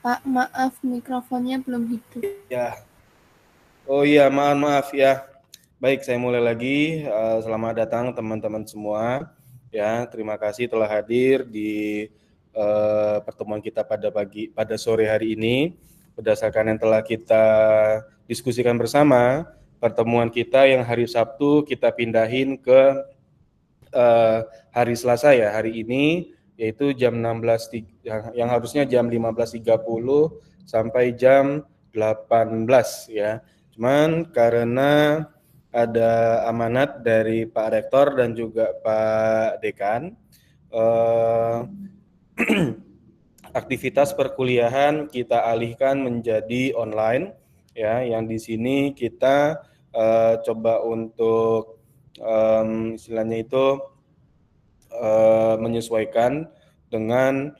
Pak, maaf mikrofonnya belum hidup. Ya, oh iya, maaf ya. Baik, saya mulai lagi. Selamat datang teman-teman semua. Ya, terima kasih telah hadir di pertemuan kita pada sore hari ini. Berdasarkan yang telah kita diskusikan bersama, pertemuan kita yang hari Sabtu kita pindahin ke hari Selasa ya, hari ini, yaitu jam 16 yang harusnya jam 15.30 sampai jam 18 ya. Cuman karena ada amanat dari Pak Rektor dan juga Pak Dekan, aktivitas perkuliahan kita alihkan menjadi online ya, yang di sini kita coba untuk istilahnya itu menyesuaikan dengan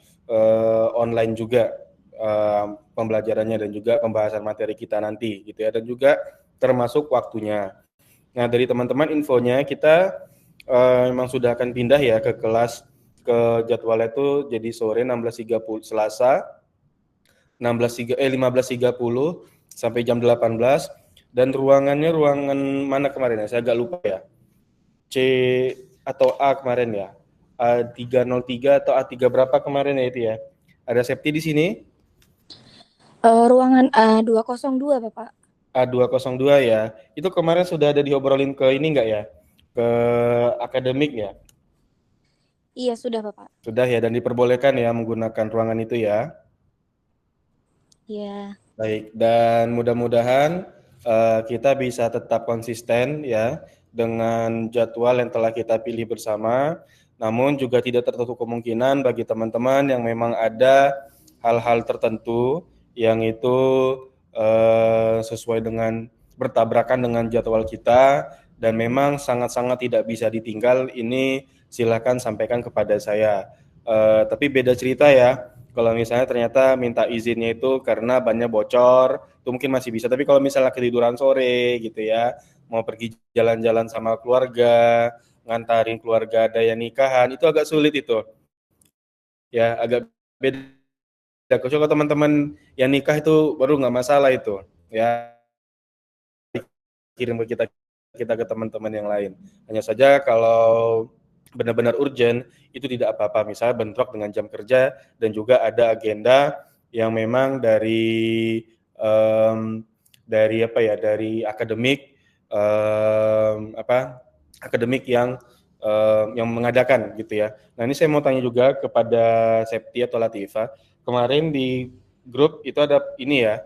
online juga pembelajarannya dan juga pembahasan materi kita nanti gitu ya, dan juga termasuk waktunya. Nah, dari teman-teman infonya kita memang sudah akan pindah ya ke kelas, ke jadwalnya itu jadi sore 16.30 Selasa 15.30 sampai jam 18, dan ruangannya ruangan mana kemarin ya? Saya agak lupa ya. C atau A kemarin ya. A303 atau A3 berapa kemarin ya itu ya. Ada Septi di sini. Ruangan A202, Bapak. A202 ya. Itu kemarin sudah ada diobrolin ke ini enggak ya? Ke akademik ya? Iya, sudah, Bapak. Sudah ya, dan diperbolehkan ya menggunakan ruangan itu ya. Iya. Baik, dan mudah-mudahan kita bisa tetap konsisten ya dengan jadwal yang telah kita pilih bersama. Namun juga tidak tertutup kemungkinan bagi teman-teman yang memang ada hal-hal tertentu yang itu sesuai dengan bertabrakan dengan jadwal kita dan memang sangat-sangat tidak bisa ditinggal. Ini silakan sampaikan kepada saya. Tapi beda cerita ya. Kalau misalnya ternyata minta izinnya itu karena bannya bocor, itu mungkin masih bisa. Tapi kalau misalnya ketiduran sore gitu ya, mau pergi jalan-jalan sama keluarga, ngantarin keluarga ada yang nikahan, itu agak sulit itu. Ya, agak beda. Kalau teman-teman yang nikah itu baru nggak masalah itu. Ya, kirim ke kita ke teman-teman yang lain. Hanya saja kalau benar-benar urgent itu tidak apa-apa, misalnya bentrok dengan jam kerja dan juga ada agenda yang memang dari apa ya, dari akademik akademik yang mengadakan gitu ya. Nah, ini saya mau tanya juga kepada Septi atau Latifa. Kemarin di grup itu ada ini ya,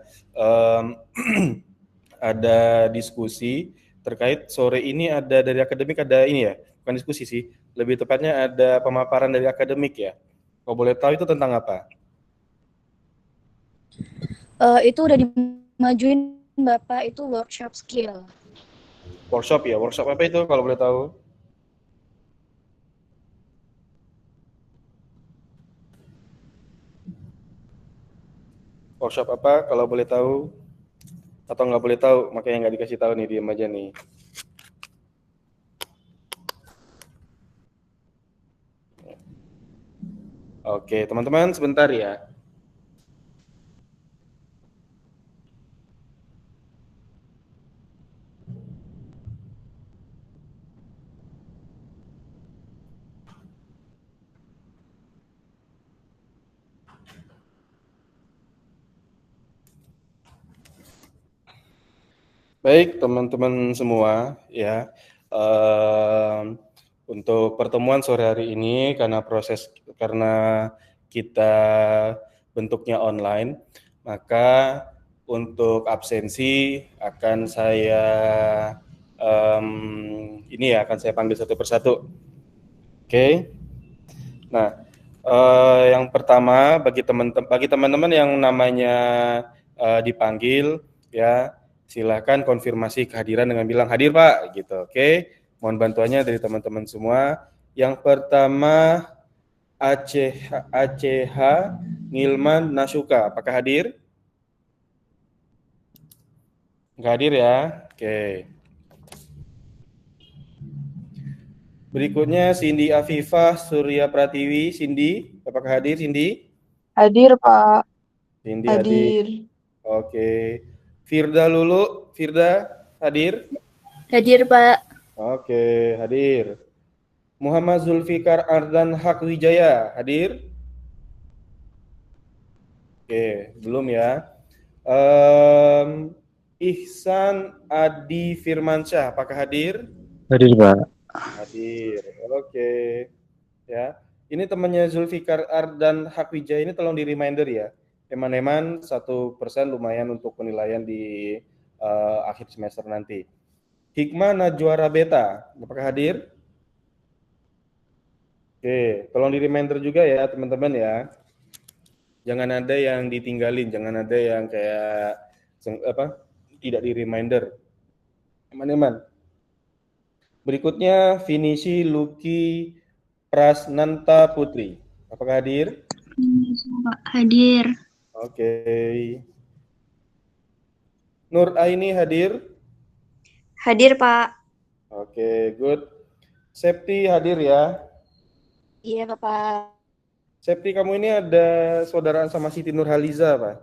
ada diskusi terkait sore ini, ada dari akademik, ada ini ya, bukan diskusi sih, lebih tepatnya ada pemaparan dari akademik ya. Kalau boleh tahu itu tentang apa? Itu udah dimajuin, Bapak, itu workshop skill. Workshop ya, workshop apa itu kalau boleh tahu? Workshop apa kalau boleh tahu? Atau nggak boleh tahu, makanya nggak dikasih tahu nih, diam aja nih. Oke, teman-teman sebentar ya. Baik, teman-teman semua ya. Untuk pertemuan sore hari ini karena kita bentuknya online, maka untuk absensi akan saya akan saya panggil satu persatu. Oke. Nah, yang pertama bagi teman-teman yang namanya dipanggil ya, silakan konfirmasi kehadiran dengan bilang hadir Pak gitu. Oke. Mohon bantuannya dari teman-teman semua. Yang pertama ACH Ngilman Nasuka, apakah hadir? Enggak hadir ya. Oke. Berikutnya Cindy Afifah Surya Pratiwi. Cindy, apakah hadir Cindy? Hadir, Pak. Cindy hadir. Hadir. Oke. Firda Lulu, Firda hadir? Hadir, Pak. Oke, hadir. Muhammad Zulfikar Ardan Hakwijaya, hadir? Oke, belum ya. Ihsan Adi Firmansyah, apakah hadir? Hadir, Pak. Hadir. Oke. Ya. Ini temannya Zulfikar Ardan Hakwijaya ini tolong di reminder ya. Eman-eman 1% lumayan untuk penilaian di akhir semester nanti. Hikmah Najwa Rabeta, apakah hadir? Oke, tolong di reminder juga ya teman-teman ya. Jangan ada yang ditinggalin, jangan ada yang kayak tidak di reminder. Teman-teman. Berikutnya Finisi Luki Prasnanta Putri. Apakah hadir? Hadir. Oke. Nur Aini hadir? Hadir, Pak. Oke, good. Septi hadir ya? Iya, Bapak. Septi, kamu ini ada saudaraan sama Siti Nurhaliza, Pak?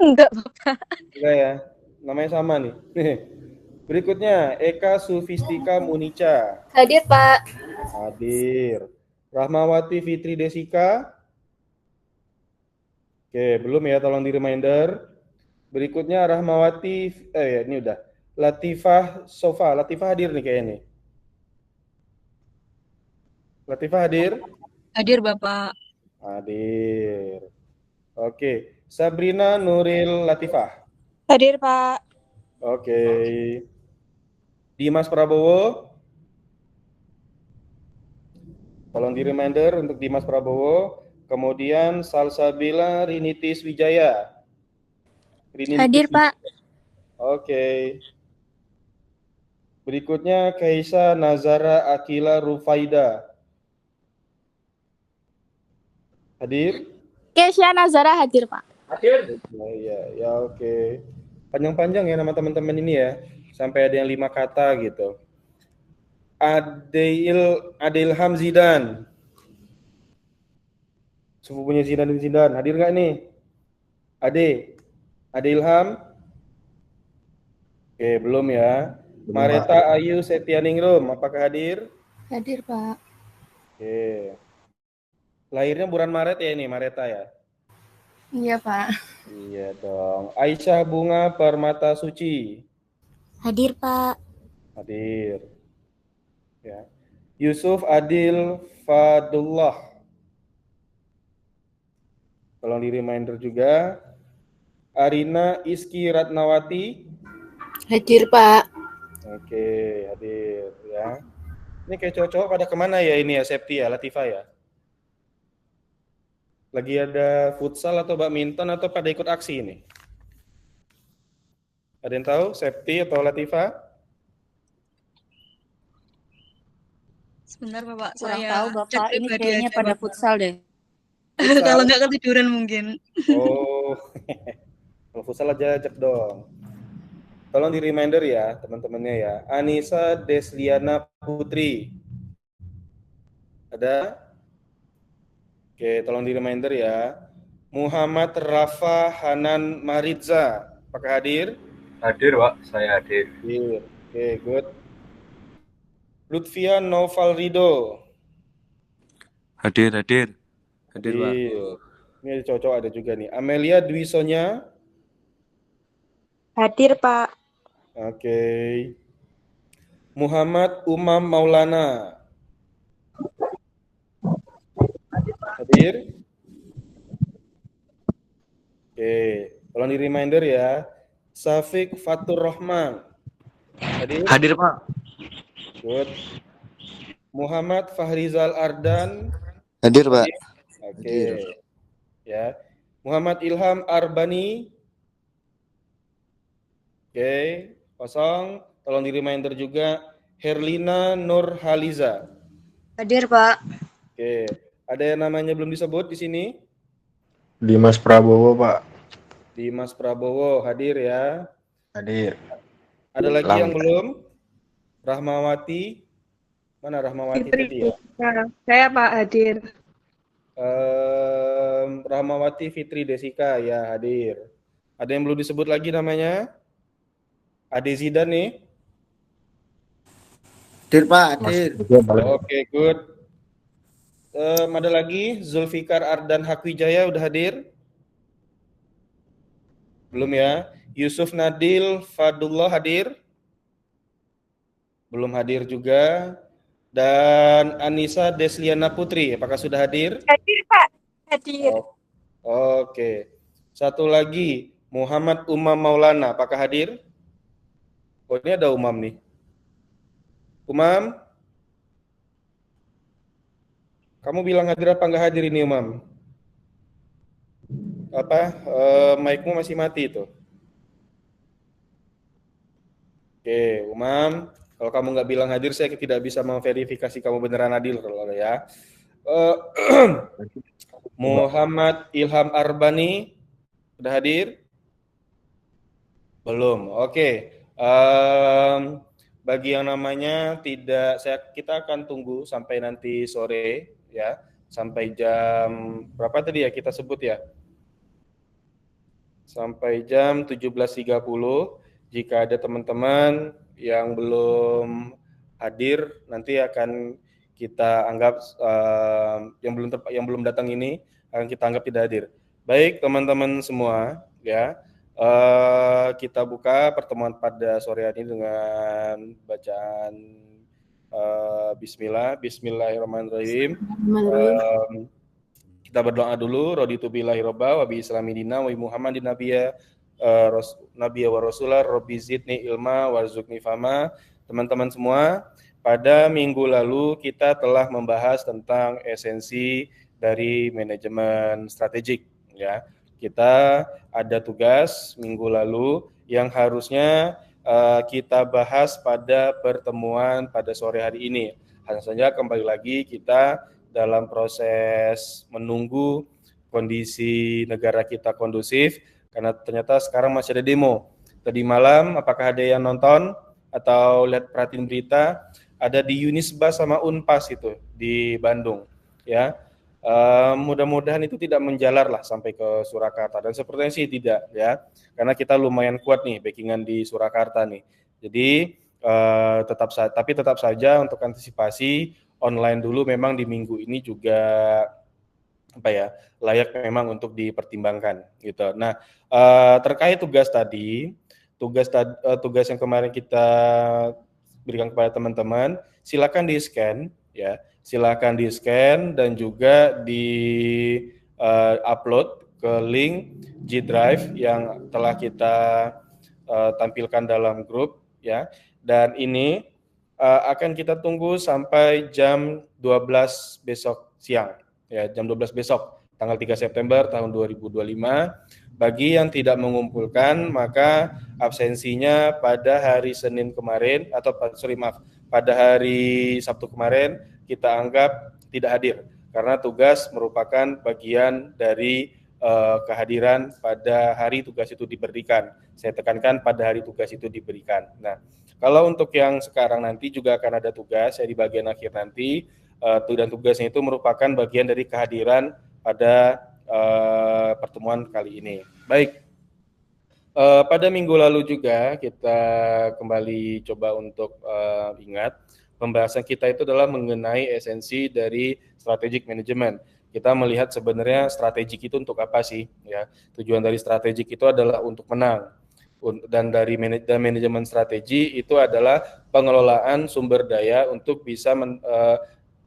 Enggak, Bapak. Enggak ya? Namanya sama nih. Berikutnya, Eka Sufistika Munica. Hadir, Pak. Hadir. Rahmawati Fitri Desika. Oke, belum ya, tolong di reminder. Berikutnya Rahmawati, ini udah. Latifah Sofa. Latifah hadir nih kayaknya nih. Latifah hadir? Hadir, Bapak. Hadir. Oke, Sabrina Nuril Latifah. Hadir, Pak. Oke. Dimas Prabowo. Tolong di reminder untuk Dimas Prabowo. Kemudian Salsabila Rinitis Wijaya. Hadir, Pak. Oke. Berikutnya Kaisa Nazara Akila Rufaida. Hadir? Kesya Nazara hadir, Pak. Hadir? Ya, oke. Panjang-panjang ya nama teman-teman ini ya. Sampai ada yang 5 kata gitu. Adilham Zidan. Sepupunya Zidan dan Zidan. Hadir nggak nih? Adilham? Oke, belum ya. Mareta Ayu Setianingrum, apakah hadir? Hadir, Pak. Oke. Lahirnya bulan Maret ya ini, Mareta ya? Iya, Pak. Iya dong. Aisyah Bunga Permata Suci. Hadir, Pak. Hadir. Ya. Yusuf Adil Fadullah. Tolong di reminder juga. Arina Iski Ratnawati. Hadir, Pak. Oke, hadir ya. Ini kayak cowok-cowok pada kemana ya ini ya, Septi ya, Latifah ya? Lagi ada futsal atau badminton atau pada ikut aksi ini? Ada yang tahu, Septi atau Latifah? Sebentar, Bapak. Kurang Saya tahu, Bapak. cek Ini pribadi kayaknya aja, pada Bapak. futsal deh. Futsal? Kalau nggak ketiduran mungkin. Oh, kalau futsal aja ajak dong. Tolong di reminder ya teman-temannya ya. Anissa Desliana Putri. Ada? Oke, tolong di reminder ya. Muhammad Rafa Hanan Maridza. Apakah hadir? Hadir, Pak. Saya hadir. Hadir. Oke, good. Lutfia Noval Rido. Hadir, Pak. Hadir. Ini ada cowok ada juga nih. Amelia Dwi Sonya. Hadir, Pak. Oke. Muhammad Umam Maulana. Hadir? Oke, tolong di reminder ya. Safik Fatur Rahman. Hadir? Hadir, Pak. Good. Muhammad Fahrizal Ardan. Hadir, Pak. Oke. Ya. Muhammad Ilham Arbani. Oke, kosong. Tolong di reminder juga. Herlina Nurhaliza. Hadir, Pak. Oke. Ada yang namanya belum disebut di sini? Dimas Prabowo, Pak. Dimas Prabowo hadir ya. Hadir. Ada lagi yang belum? Rahmawati. Mana Rahmawati tadi ya? Saya, Pak, hadir. Rahmawati Fitri Desika ya hadir. Ada yang belum disebut lagi namanya? Ade Zidan nih. Hadir Pak, hadir. Oke, good. Ada lagi Zulfikar Ardan Hakwijaya udah hadir? Belum ya? Yusuf Nadil Fadullah hadir? Belum hadir juga. Dan Anissa Desliana Putri, apakah sudah hadir? Hadir Pak, hadir. Oke. Satu lagi, Muhammad Umam Maulana, apakah hadir? Oh, ini ada Umam nih. Umam? Kamu bilang hadir apa nggak hadir ini, Umam? Apa? Mic-mu masih mati itu. Oke, Umam. Kalau kamu nggak bilang hadir, saya tidak bisa memverifikasi kamu beneran hadir kalau ya. Muhammad Ilham Arbani sudah hadir? Belum. Oke. Bagi yang namanya kita akan tunggu sampai nanti sore ya, sampai jam berapa tadi ya kita sebut ya? Sampai jam 17.30. Jika ada teman-teman yang belum hadir, nanti akan kita anggap yang belum datang ini akan kita anggap tidak hadir. Baik teman-teman semua, ya kita buka pertemuan pada sore hari ini dengan bacaan Bismillahirrahmanirrahim. Kita berdoa dulu. Raditu billahi robba wa bi islami dina wa Muhammadin nabiyya Nabiya wa Rasulah, Robbi zidni ilma warzuqni fama. Teman-teman semua, pada minggu lalu kita telah membahas tentang esensi dari manajemen strategik. Ya, kita ada tugas minggu lalu yang harusnya kita bahas pada pertemuan pada sore hari ini. Hanya saja kembali lagi kita dalam proses menunggu kondisi negara kita kondusif. Karena ternyata sekarang masih ada demo. Tadi malam, apakah ada yang nonton atau lihat perhatiin berita? Ada di Unisba sama Unpas itu di Bandung. Ya, mudah-mudahan itu tidak menjalar lah sampai ke Surakarta. Dan sepertinya sih tidak, ya, karena kita lumayan kuat nih backingan di Surakarta nih. Jadi tetap saja untuk antisipasi online dulu memang di minggu ini juga layak memang untuk dipertimbangkan gitu. Nah, terkait tugas yang kemarin kita berikan kepada teman-teman, silakan di-scan ya, silakan di-scan dan juga di upload ke link G Drive yang telah kita tampilkan dalam grup ya. Dan ini akan kita tunggu sampai jam 12 besok siang. Ya, jam 12 besok, tanggal 3 September tahun 2025. Bagi yang tidak mengumpulkan, maka absensinya pada hari Senin kemarin, pada hari Sabtu kemarin, kita anggap tidak hadir. Karena tugas merupakan bagian dari kehadiran pada hari tugas itu diberikan. Saya tekankan pada hari tugas itu diberikan. Nah, kalau untuk yang sekarang nanti juga akan ada tugas, di bagian akhir nanti, dan tugasnya itu merupakan bagian dari kehadiran pada pertemuan kali ini. Baik, pada minggu lalu juga kita kembali coba untuk ingat pembahasan kita itu adalah mengenai esensi dari strategic management. Kita melihat sebenarnya strategik itu untuk apa sih? Ya, tujuan dari strategik itu adalah untuk menang. Dan dari manajemen strategi itu adalah pengelolaan sumber daya untuk bisa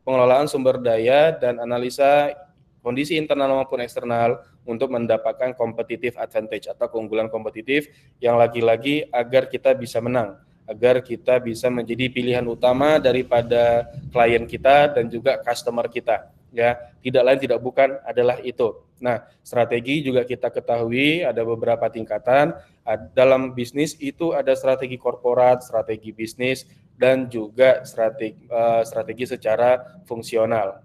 pengelolaan sumber daya dan analisa kondisi internal maupun eksternal untuk mendapatkan competitive advantage atau keunggulan kompetitif yang lagi-lagi agar kita bisa menang, agar kita bisa menjadi pilihan utama daripada klien kita dan juga customer kita. Ya, tidak lain tidak bukan adalah itu. Nah, strategi juga kita ketahui ada beberapa tingkatan. Dalam bisnis itu ada strategi korporat, strategi bisnis, dan juga strategi secara fungsional.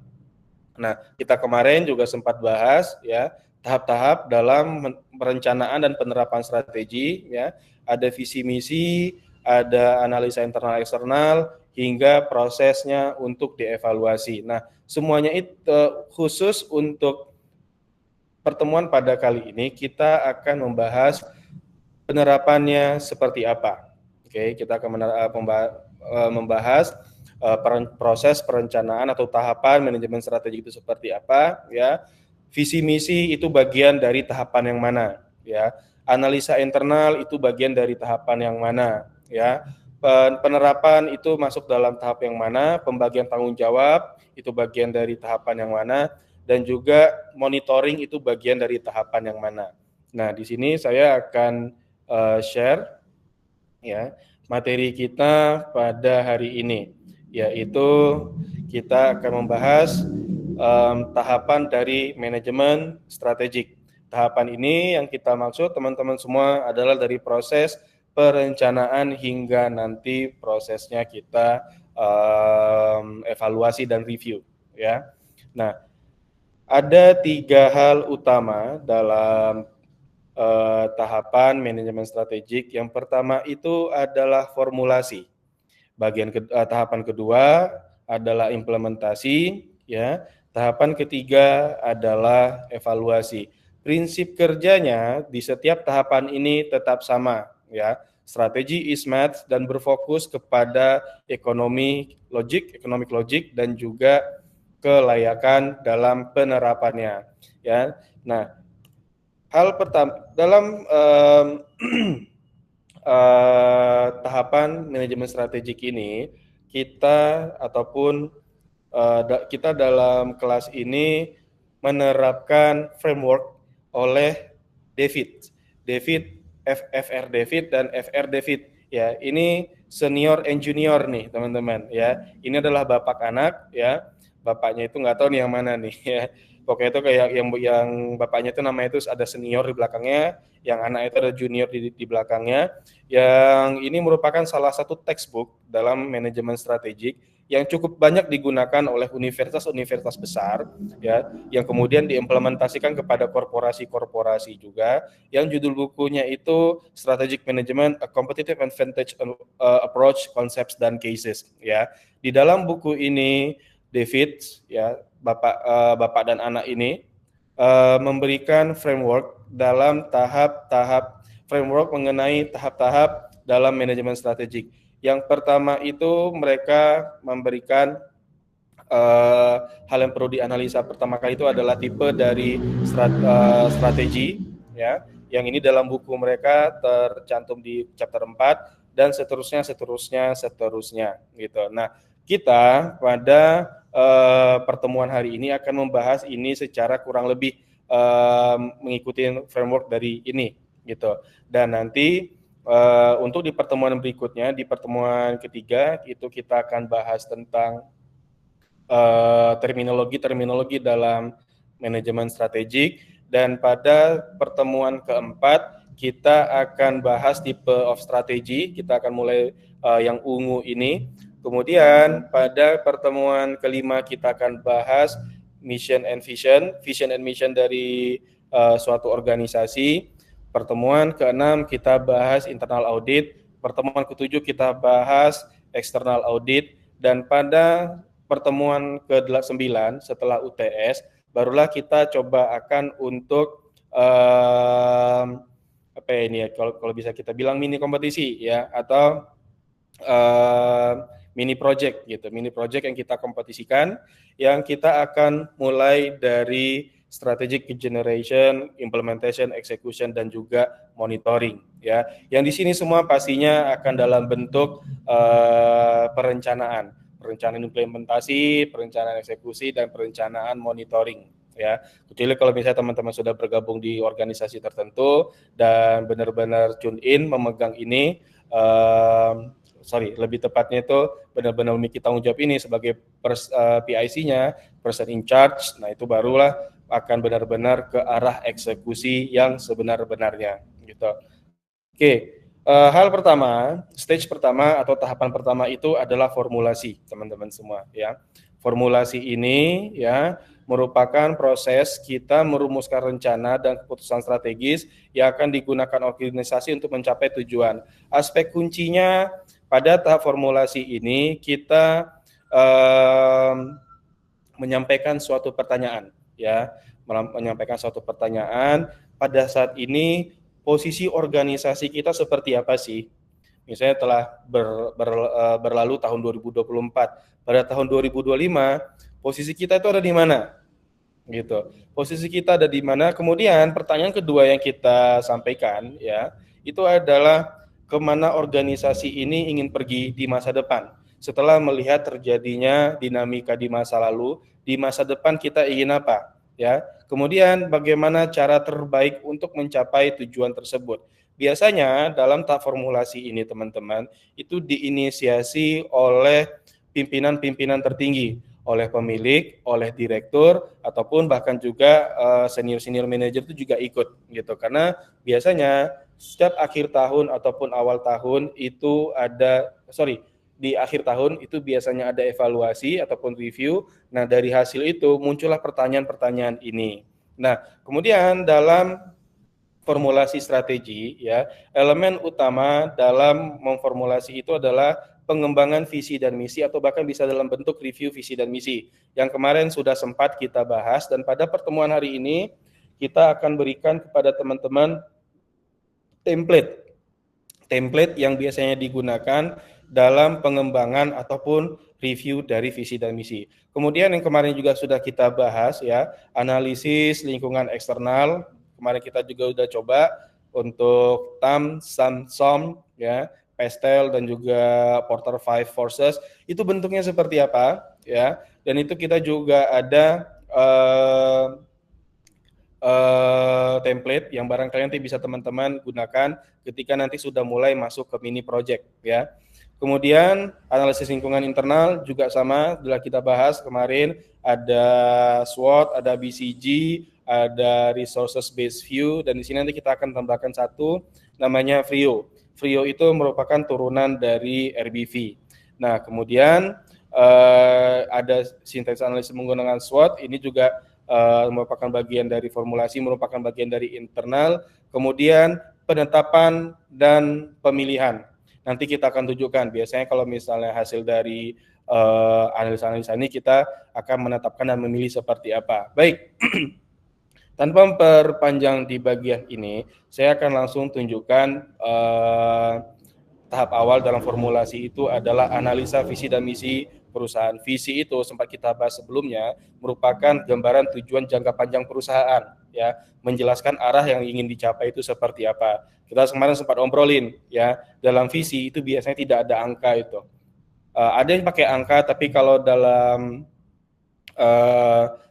Nah, kita kemarin juga sempat bahas ya tahap-tahap dalam perencanaan dan penerapan strategi ya. Ada visi misi, ada analisa internal eksternal hingga prosesnya untuk dievaluasi. Nah, semuanya itu khusus untuk pertemuan pada kali ini kita akan membahas penerapannya seperti apa. Oke, kita akan membahas proses perencanaan atau tahapan manajemen strategi itu seperti apa, ya. Visi misi itu bagian dari tahapan yang mana, ya. Analisa internal itu bagian dari tahapan yang mana, ya. Penerapan itu masuk dalam tahap yang mana, pembagian tanggung jawab itu bagian dari tahapan yang mana, dan juga monitoring itu bagian dari tahapan yang mana. Nah, di sini saya akan share ya materi kita pada hari ini, yaitu kita akan membahas tahapan dari manajemen strategik. Tahapan ini yang kita maksud teman-teman semua adalah dari proses perencanaan hingga nanti prosesnya kita evaluasi dan review, ya. Nah, ada 3 hal utama dalam tahapan manajemen strategik. Yang pertama itu adalah formulasi. Tahapan kedua adalah implementasi, ya. Tahapan ketiga adalah evaluasi. Prinsip kerjanya di setiap tahapan ini tetap sama, ya. Strategi is math dan berfokus kepada economic logic dan juga kelayakan dalam penerapannya, ya. Nah, hal pertama dalam tahapan manajemen strategik ini kita dalam kelas ini menerapkan framework oleh David FR David dan FR David, ya. Ini senior and junior nih teman-teman, ya. Ini adalah bapak anak, ya. Bapaknya itu nggak tahu nih yang mana nih, ya. Pokoknya itu kayak yang bapaknya itu namanya itu ada senior di belakangnya, yang anak itu ada junior di belakangnya. Yang ini merupakan salah satu textbook dalam manajemen strategik yang cukup banyak digunakan oleh universitas-universitas besar, ya, yang kemudian diimplementasikan kepada korporasi-korporasi juga, yang judul bukunya itu Strategic Management: A Competitive Advantage Approach, Concepts dan Cases, ya. Di dalam buku ini David, ya, bapak dan anak ini memberikan framework dalam framework mengenai tahap-tahap dalam manajemen strategik. Yang pertama itu mereka memberikan hal yang perlu dianalisa pertama kali itu adalah tipe dari strategi, ya. Yang ini dalam buku mereka tercantum di chapter 4 dan seterusnya gitu. Nah, kita pada pertemuan hari ini akan membahas ini secara kurang lebih mengikuti framework dari ini gitu. Dan nanti untuk di pertemuan berikutnya, di pertemuan ketiga itu kita akan bahas tentang terminologi dalam manajemen strategik, dan pada pertemuan keempat kita akan bahas type of strategy. Kita akan mulai yang ungu ini. Kemudian pada pertemuan kelima kita akan bahas mission and vision dari suatu organisasi. Pertemuan keenam kita bahas internal audit, pertemuan ketujuh kita bahas external audit, dan pada pertemuan ke-9 setelah UTS barulah kita coba akan untuk kalau bisa kita bilang mini kompetisi, ya, atau mini project gitu, mini project yang kita kompetisikan, yang kita akan mulai dari strategic generation, implementation, execution, dan juga monitoring, ya. Yang di sini semua pastinya akan dalam bentuk perencanaan implementasi, perencanaan eksekusi, dan perencanaan monitoring, ya. Kecuali kalau misalnya teman-teman sudah bergabung di organisasi tertentu dan benar-benar tune in memegang ini, lebih tepatnya itu benar-benar memiliki tanggung jawab ini sebagai PIC-nya, person in charge. Nah, itu barulah akan benar-benar ke arah eksekusi yang sebenar-benarnya, gitu. Oke, hal pertama, stage pertama atau tahapan pertama itu adalah formulasi, teman-teman semua, ya. Formulasi ini, ya, merupakan proses kita merumuskan rencana dan keputusan strategis yang akan digunakan organisasi untuk mencapai tujuan. Aspek kuncinya pada tahap formulasi ini kita menyampaikan suatu pertanyaan, ya, menyampaikan suatu pertanyaan. Pada saat ini posisi organisasi kita seperti apa sih? Misalnya telah berlalu tahun 2024, pada tahun 2025 posisi kita itu ada di mana? Gitu. Posisi kita ada di mana? Kemudian pertanyaan kedua yang kita sampaikan ya, itu adalah kemana organisasi ini ingin pergi di masa depan. Setelah melihat terjadinya dinamika di masa lalu, di masa depan kita ingin apa? Ya. Kemudian bagaimana cara terbaik untuk mencapai tujuan tersebut? Biasanya dalam tahap formulasi ini teman-teman, itu diinisiasi oleh pimpinan-pimpinan tertinggi, oleh pemilik, oleh direktur, ataupun bahkan juga senior-senior manajer itu juga ikut gitu. Karena biasanya setiap akhir tahun ataupun awal tahun itu di akhir tahun itu biasanya ada evaluasi ataupun review. Nah, dari hasil itu muncullah pertanyaan-pertanyaan ini. Nah, kemudian dalam formulasi strategi ya, elemen utama dalam memformulasi itu adalah pengembangan visi dan misi, atau bahkan bisa dalam bentuk review visi dan misi yang kemarin sudah sempat kita bahas. Dan pada pertemuan hari ini kita akan berikan kepada teman-teman template yang biasanya digunakan dalam pengembangan ataupun review dari visi dan misi. Kemudian yang kemarin juga sudah kita bahas ya, analisis lingkungan eksternal. Kemarin kita juga udah coba untuk TAM, SOM ya, Pastel dan juga Porter 5 Forces, itu bentuknya seperti apa ya. Dan itu kita juga ada template yang barangkali nanti bisa teman-teman gunakan ketika nanti sudah mulai masuk ke mini project ya. Kemudian analisis lingkungan internal juga sama, sudah kita bahas kemarin, ada SWOT, ada BCG, ada resources based view, dan di sini nanti kita akan tambahkan satu namanya FRIO. FRIO itu merupakan turunan dari RBV. Nah, kemudian ada sintesis analisis menggunakan SWOT, ini juga merupakan bagian dari formulasi, merupakan bagian dari internal. Kemudian penetapan dan pemilihan. Nanti kita akan tunjukkan, biasanya kalau misalnya hasil dari analisa-analisa ini kita akan menetapkan dan memilih seperti apa. Baik, tanpa memperpanjang di bagian ini, saya akan langsung tunjukkan tahap awal dalam formulasi itu adalah analisa visi dan misi perusahaan. Visi itu sempat kita bahas sebelumnya, merupakan gambaran tujuan jangka panjang perusahaan, ya, menjelaskan arah yang ingin dicapai itu seperti apa. Kita kemarin sempat obrolin, ya, dalam visi itu biasanya tidak ada angka itu. Ada yang pakai angka, tapi kalau dalam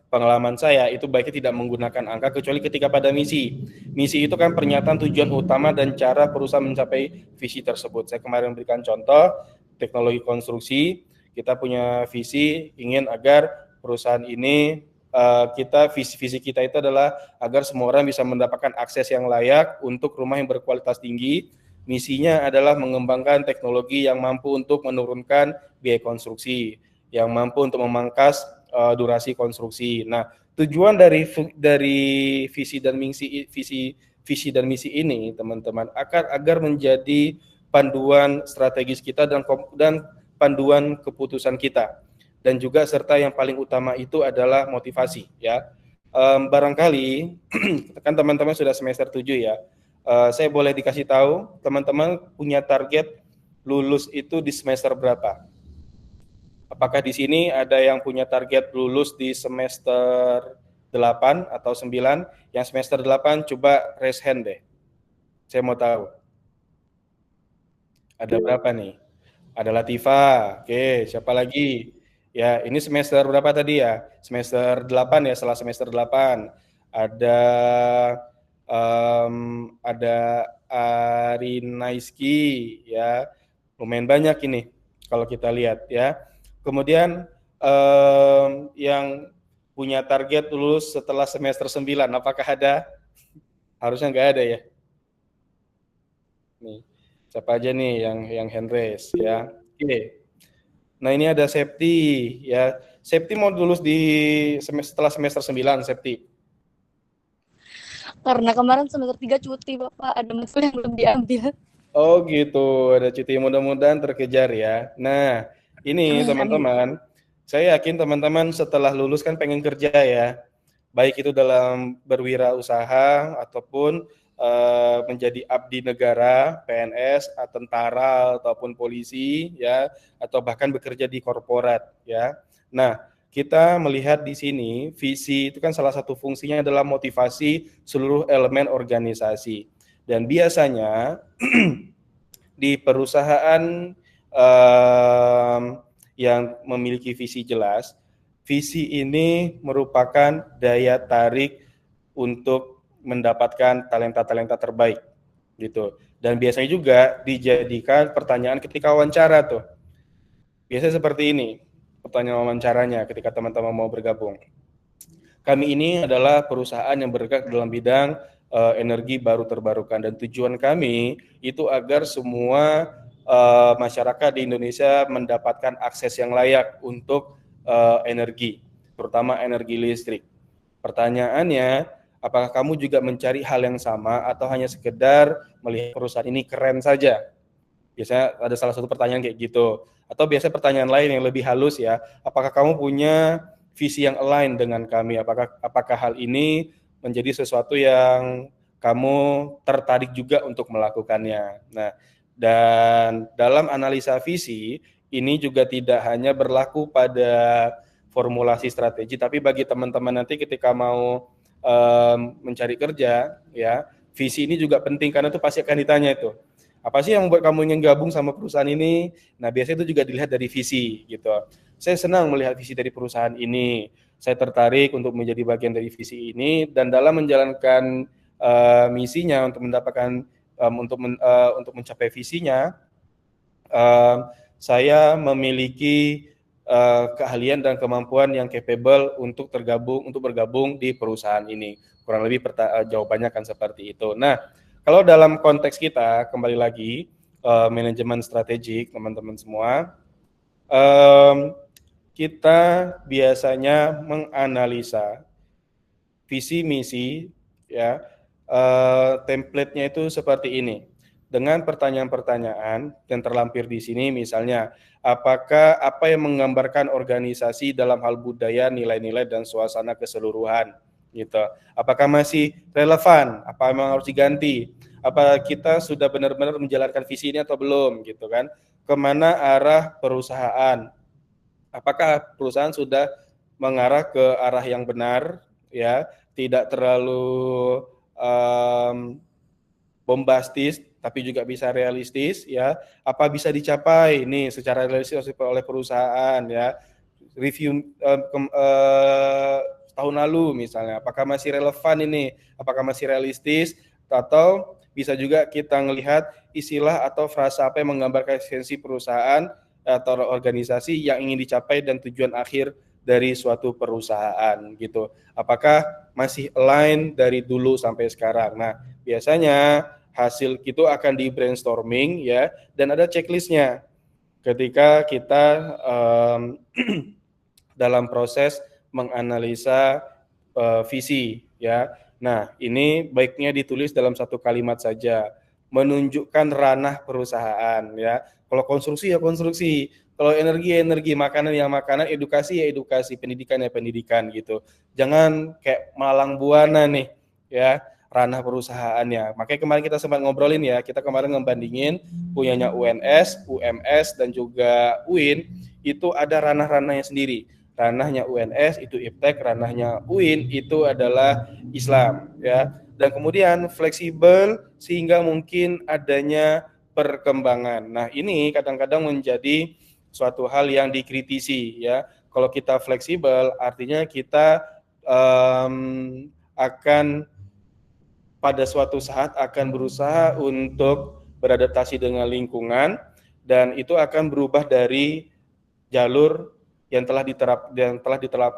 pengalaman saya itu baiknya tidak menggunakan angka kecuali ketika pada misi. Misi itu kan pernyataan tujuan utama dan cara perusahaan mencapai visi tersebut. Saya kemarin berikan contoh teknologi konstruksi. Kita punya visi ingin agar perusahaan ini visi kita itu adalah agar semua orang bisa mendapatkan akses yang layak untuk rumah yang berkualitas tinggi. Misinya adalah mengembangkan teknologi yang mampu untuk menurunkan biaya konstruksi, yang mampu untuk memangkas durasi konstruksi. Nah, tujuan dari visi dan misi ini, teman-teman, agar menjadi panduan strategis kita dan panduan keputusan kita. Dan juga serta yang paling utama itu adalah motivasi, ya. Barangkali kan teman-teman sudah semester 7 ya. Saya boleh dikasih tahu teman-teman punya target lulus itu di semester berapa? Apakah di sini ada yang punya target lulus di semester 8 atau 9? Yang semester 8 coba raise hand deh. Saya mau tahu. Ada berapa nih? Ada Latifa. Oke, siapa lagi? Ya, ini semester berapa tadi ya? Semester 8 ya, setelah semester 8. Ada Arinaiski ya. Lumayan banyak ini kalau kita lihat ya. Kemudian yang punya target lulus setelah semester 9, apakah ada? Harusnya nggak ada ya. Nih, siapa aja nih yang hand raise ya. Oke. Nah, ini ada Septi ya. Septi mau lulus setelah semester 9, Septi. Karena kemarin semester 3 cuti, Bapak. Ada matkul yang belum diambil. Oh gitu, ada cuti, mudah-mudahan terkejar ya. Nah, ini teman-teman, saya yakin teman-teman setelah lulus kan pengen kerja ya. baik itu dalam berwirausaha ataupun menjadi abdi negara, PNS, tentara ataupun polisi ya, atau bahkan bekerja di korporat ya. Nah, kita melihat di sini visi itu kan salah satu fungsinya adalah motivasi seluruh elemen organisasi. Dan biasanya di perusahaan yang memiliki visi jelas, visi ini merupakan daya tarik untuk mendapatkan talenta-talenta terbaik gitu. Dan biasanya juga dijadikan pertanyaan ketika wawancara tuh. Biasanya seperti ini pertanyaan wawancaranya ketika teman-teman mau bergabung. Kami ini adalah perusahaan yang bergerak dalam bidang energi baru terbarukan, dan tujuan kami itu agar semua masyarakat di Indonesia mendapatkan akses yang layak untuk energi, terutama energi listrik. Pertanyaannya, apakah kamu juga mencari hal yang sama atau hanya sekedar melihat perusahaan ini keren saja? Biasanya ada salah satu pertanyaan kayak gitu. Atau biasanya pertanyaan lain yang lebih halus ya, apakah kamu punya visi yang align dengan kami? Apakah hal ini menjadi sesuatu yang kamu tertarik juga untuk melakukannya? Nah, dan dalam analisa visi ini juga tidak hanya berlaku pada formulasi strategi, tapi bagi teman-teman nanti ketika mau mencari kerja ya, visi ini juga penting karena itu pasti akan ditanya itu. Apa sih yang membuat kamu ingin gabung sama perusahaan ini? Nah, biasanya itu juga dilihat dari visi gitu. Saya senang melihat visi dari perusahaan ini. Saya tertarik untuk menjadi bagian dari visi ini, dan dalam menjalankan misinya untuk mendapatkan untuk mencapai visinya, saya memiliki keahlian dan kemampuan yang capable untuk bergabung di perusahaan ini. Kurang lebih jawabannya akan seperti itu. Nah, kalau dalam konteks kita kembali lagi manajemen strategik, teman-teman semua, kita biasanya menganalisa visi misi ya, template-nya itu seperti ini. Dengan pertanyaan-pertanyaan yang terlampir di sini, misalnya, apakah apa yang menggambarkan organisasi dalam hal budaya, nilai-nilai, dan suasana keseluruhan, gitu. Apakah masih relevan? Apa memang harus diganti? Apa kita sudah benar-benar menjalankan visi ini atau belum, gitu kan? Kemana arah perusahaan? Apakah perusahaan sudah mengarah ke arah yang benar, ya? Tidak terlalu bombastis, tapi juga bisa realistis ya. Apa bisa dicapai nih secara realistis oleh perusahaan ya. Review tahun lalu misalnya, apakah masih relevan ini, apakah masih realistis, atau bisa juga kita melihat istilah atau frasa apa yang menggambarkan esensi perusahaan atau organisasi yang ingin dicapai dan tujuan akhir dari suatu perusahaan gitu. Apakah masih align dari dulu sampai sekarang. Nah, biasanya hasil itu akan di brainstorming ya, dan ada checklistnya ketika kita dalam proses menganalisa visi ya. Nah, ini baiknya ditulis dalam satu kalimat saja, menunjukkan ranah perusahaan ya. Kalau konstruksi ya konstruksi, kalau energi ya energi, makanan ya makanan, edukasi ya edukasi, pendidikan ya pendidikan gitu. Jangan kayak malang buana nih ya, ranah perusahaannya. Makanya kemarin kita sempat ngobrolin ya, kita kemarin ngebandingin punyanya UNS, UMS, dan juga UIN, itu ada ranah-ranahnya sendiri. Ranahnya UNS itu iptek, ranahnya UIN itu adalah Islam ya. Dan kemudian fleksibel sehingga mungkin adanya perkembangan. Nah, ini kadang-kadang menjadi suatu hal yang dikritisi ya. Kalau kita fleksibel artinya kita akan pada suatu saat akan berusaha untuk beradaptasi dengan lingkungan, dan itu akan berubah dari jalur yang telah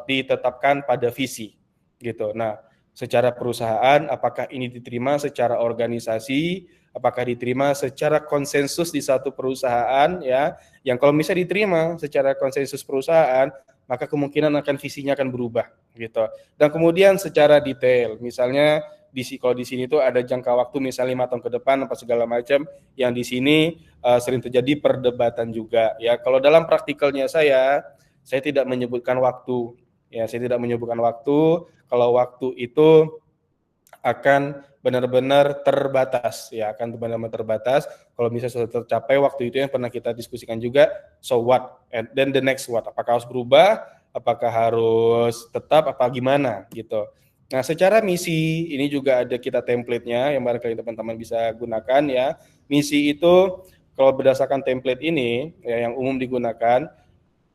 ditetapkan pada visi gitu. Nah, secara perusahaan apakah ini diterima secara organisasi, apakah diterima secara konsensus di satu perusahaan ya, yang kalau misalnya diterima secara konsensus perusahaan, maka kemungkinan akan visinya akan berubah gitu. Dan kemudian secara detail, misalnya kalau di sini tuh ada jangka waktu misalnya 5 tahun ke depan apa segala macam, yang di sini sering terjadi perdebatan juga ya. Kalau dalam praktikalnya saya tidak menyebutkan waktu Ya, saya tidak menyebutkan waktu. Kalau waktu itu akan benar-benar terbatas, ya akan benar-benar terbatas. Kalau misalnya sudah tercapai waktu itu yang pernah kita diskusikan juga, so what? And then the next what? Apakah harus berubah? Apakah harus tetap? Apa gimana? Gitu. Nah, secara misi ini juga ada kita template-nya yang barangkali teman-teman bisa gunakan ya. Misi itu kalau berdasarkan template ini ya, yang umum digunakan,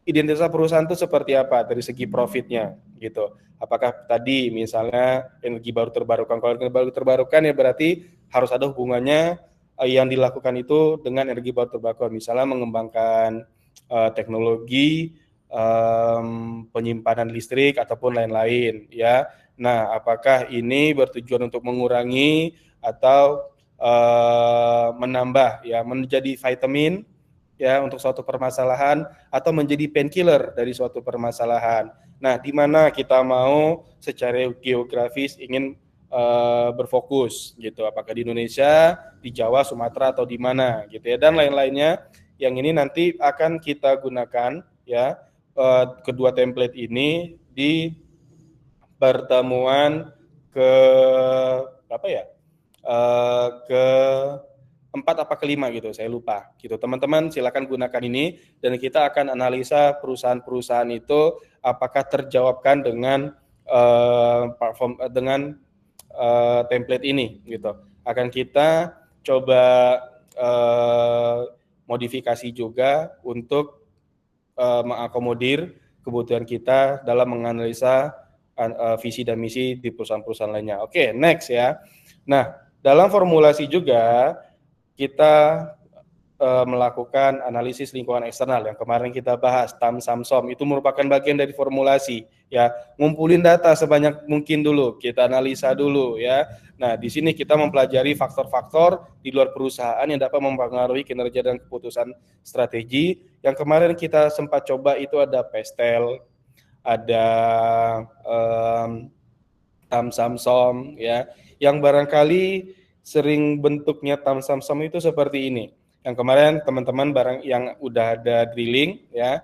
identitas perusahaan itu seperti apa dari segi profitnya gitu. Apakah tadi misalnya energi baru terbarukan, kalau energi baru terbarukan ya berarti harus ada hubungannya yang dilakukan itu dengan energi baru terbarukan, misalnya mengembangkan teknologi penyimpanan listrik ataupun lain-lain ya. Nah, apakah ini bertujuan untuk mengurangi atau menambah ya, menjadi vitamin ya untuk suatu permasalahan atau menjadi painkiller dari suatu permasalahan. Nah, di mana kita mau secara geografis ingin berfokus gitu, apakah di Indonesia, di Jawa, Sumatera atau di mana gitu ya, dan lain-lainnya yang ini nanti akan kita gunakan ya kedua template ini di pertemuan ke apa ya? Ke 4 apa kelima gitu, saya lupa gitu. Teman-teman silakan gunakan ini dan kita akan analisa perusahaan-perusahaan itu apakah terjawabkan dengan template ini gitu. Akan kita coba modifikasi juga untuk mengakomodir kebutuhan kita dalam menganalisa visi dan misi di perusahaan-perusahaan lainnya. Oke, next ya. Nah, dalam formulasi juga kita melakukan analisis lingkungan eksternal yang kemarin kita bahas, TAM, SAM, SOM, itu merupakan bagian dari formulasi ya. Ngumpulin data sebanyak mungkin dulu, kita analisa dulu ya. Nah, di sini kita mempelajari faktor-faktor di luar perusahaan yang dapat mempengaruhi kinerja dan keputusan strategi. Yang kemarin kita sempat coba itu ada PESTEL, ada TAM, SAM, SOM ya. Yang barangkali sering bentuknya TAM, SAM, SOM itu seperti ini. Yang kemarin teman-teman barang yang udah ada drilling ya,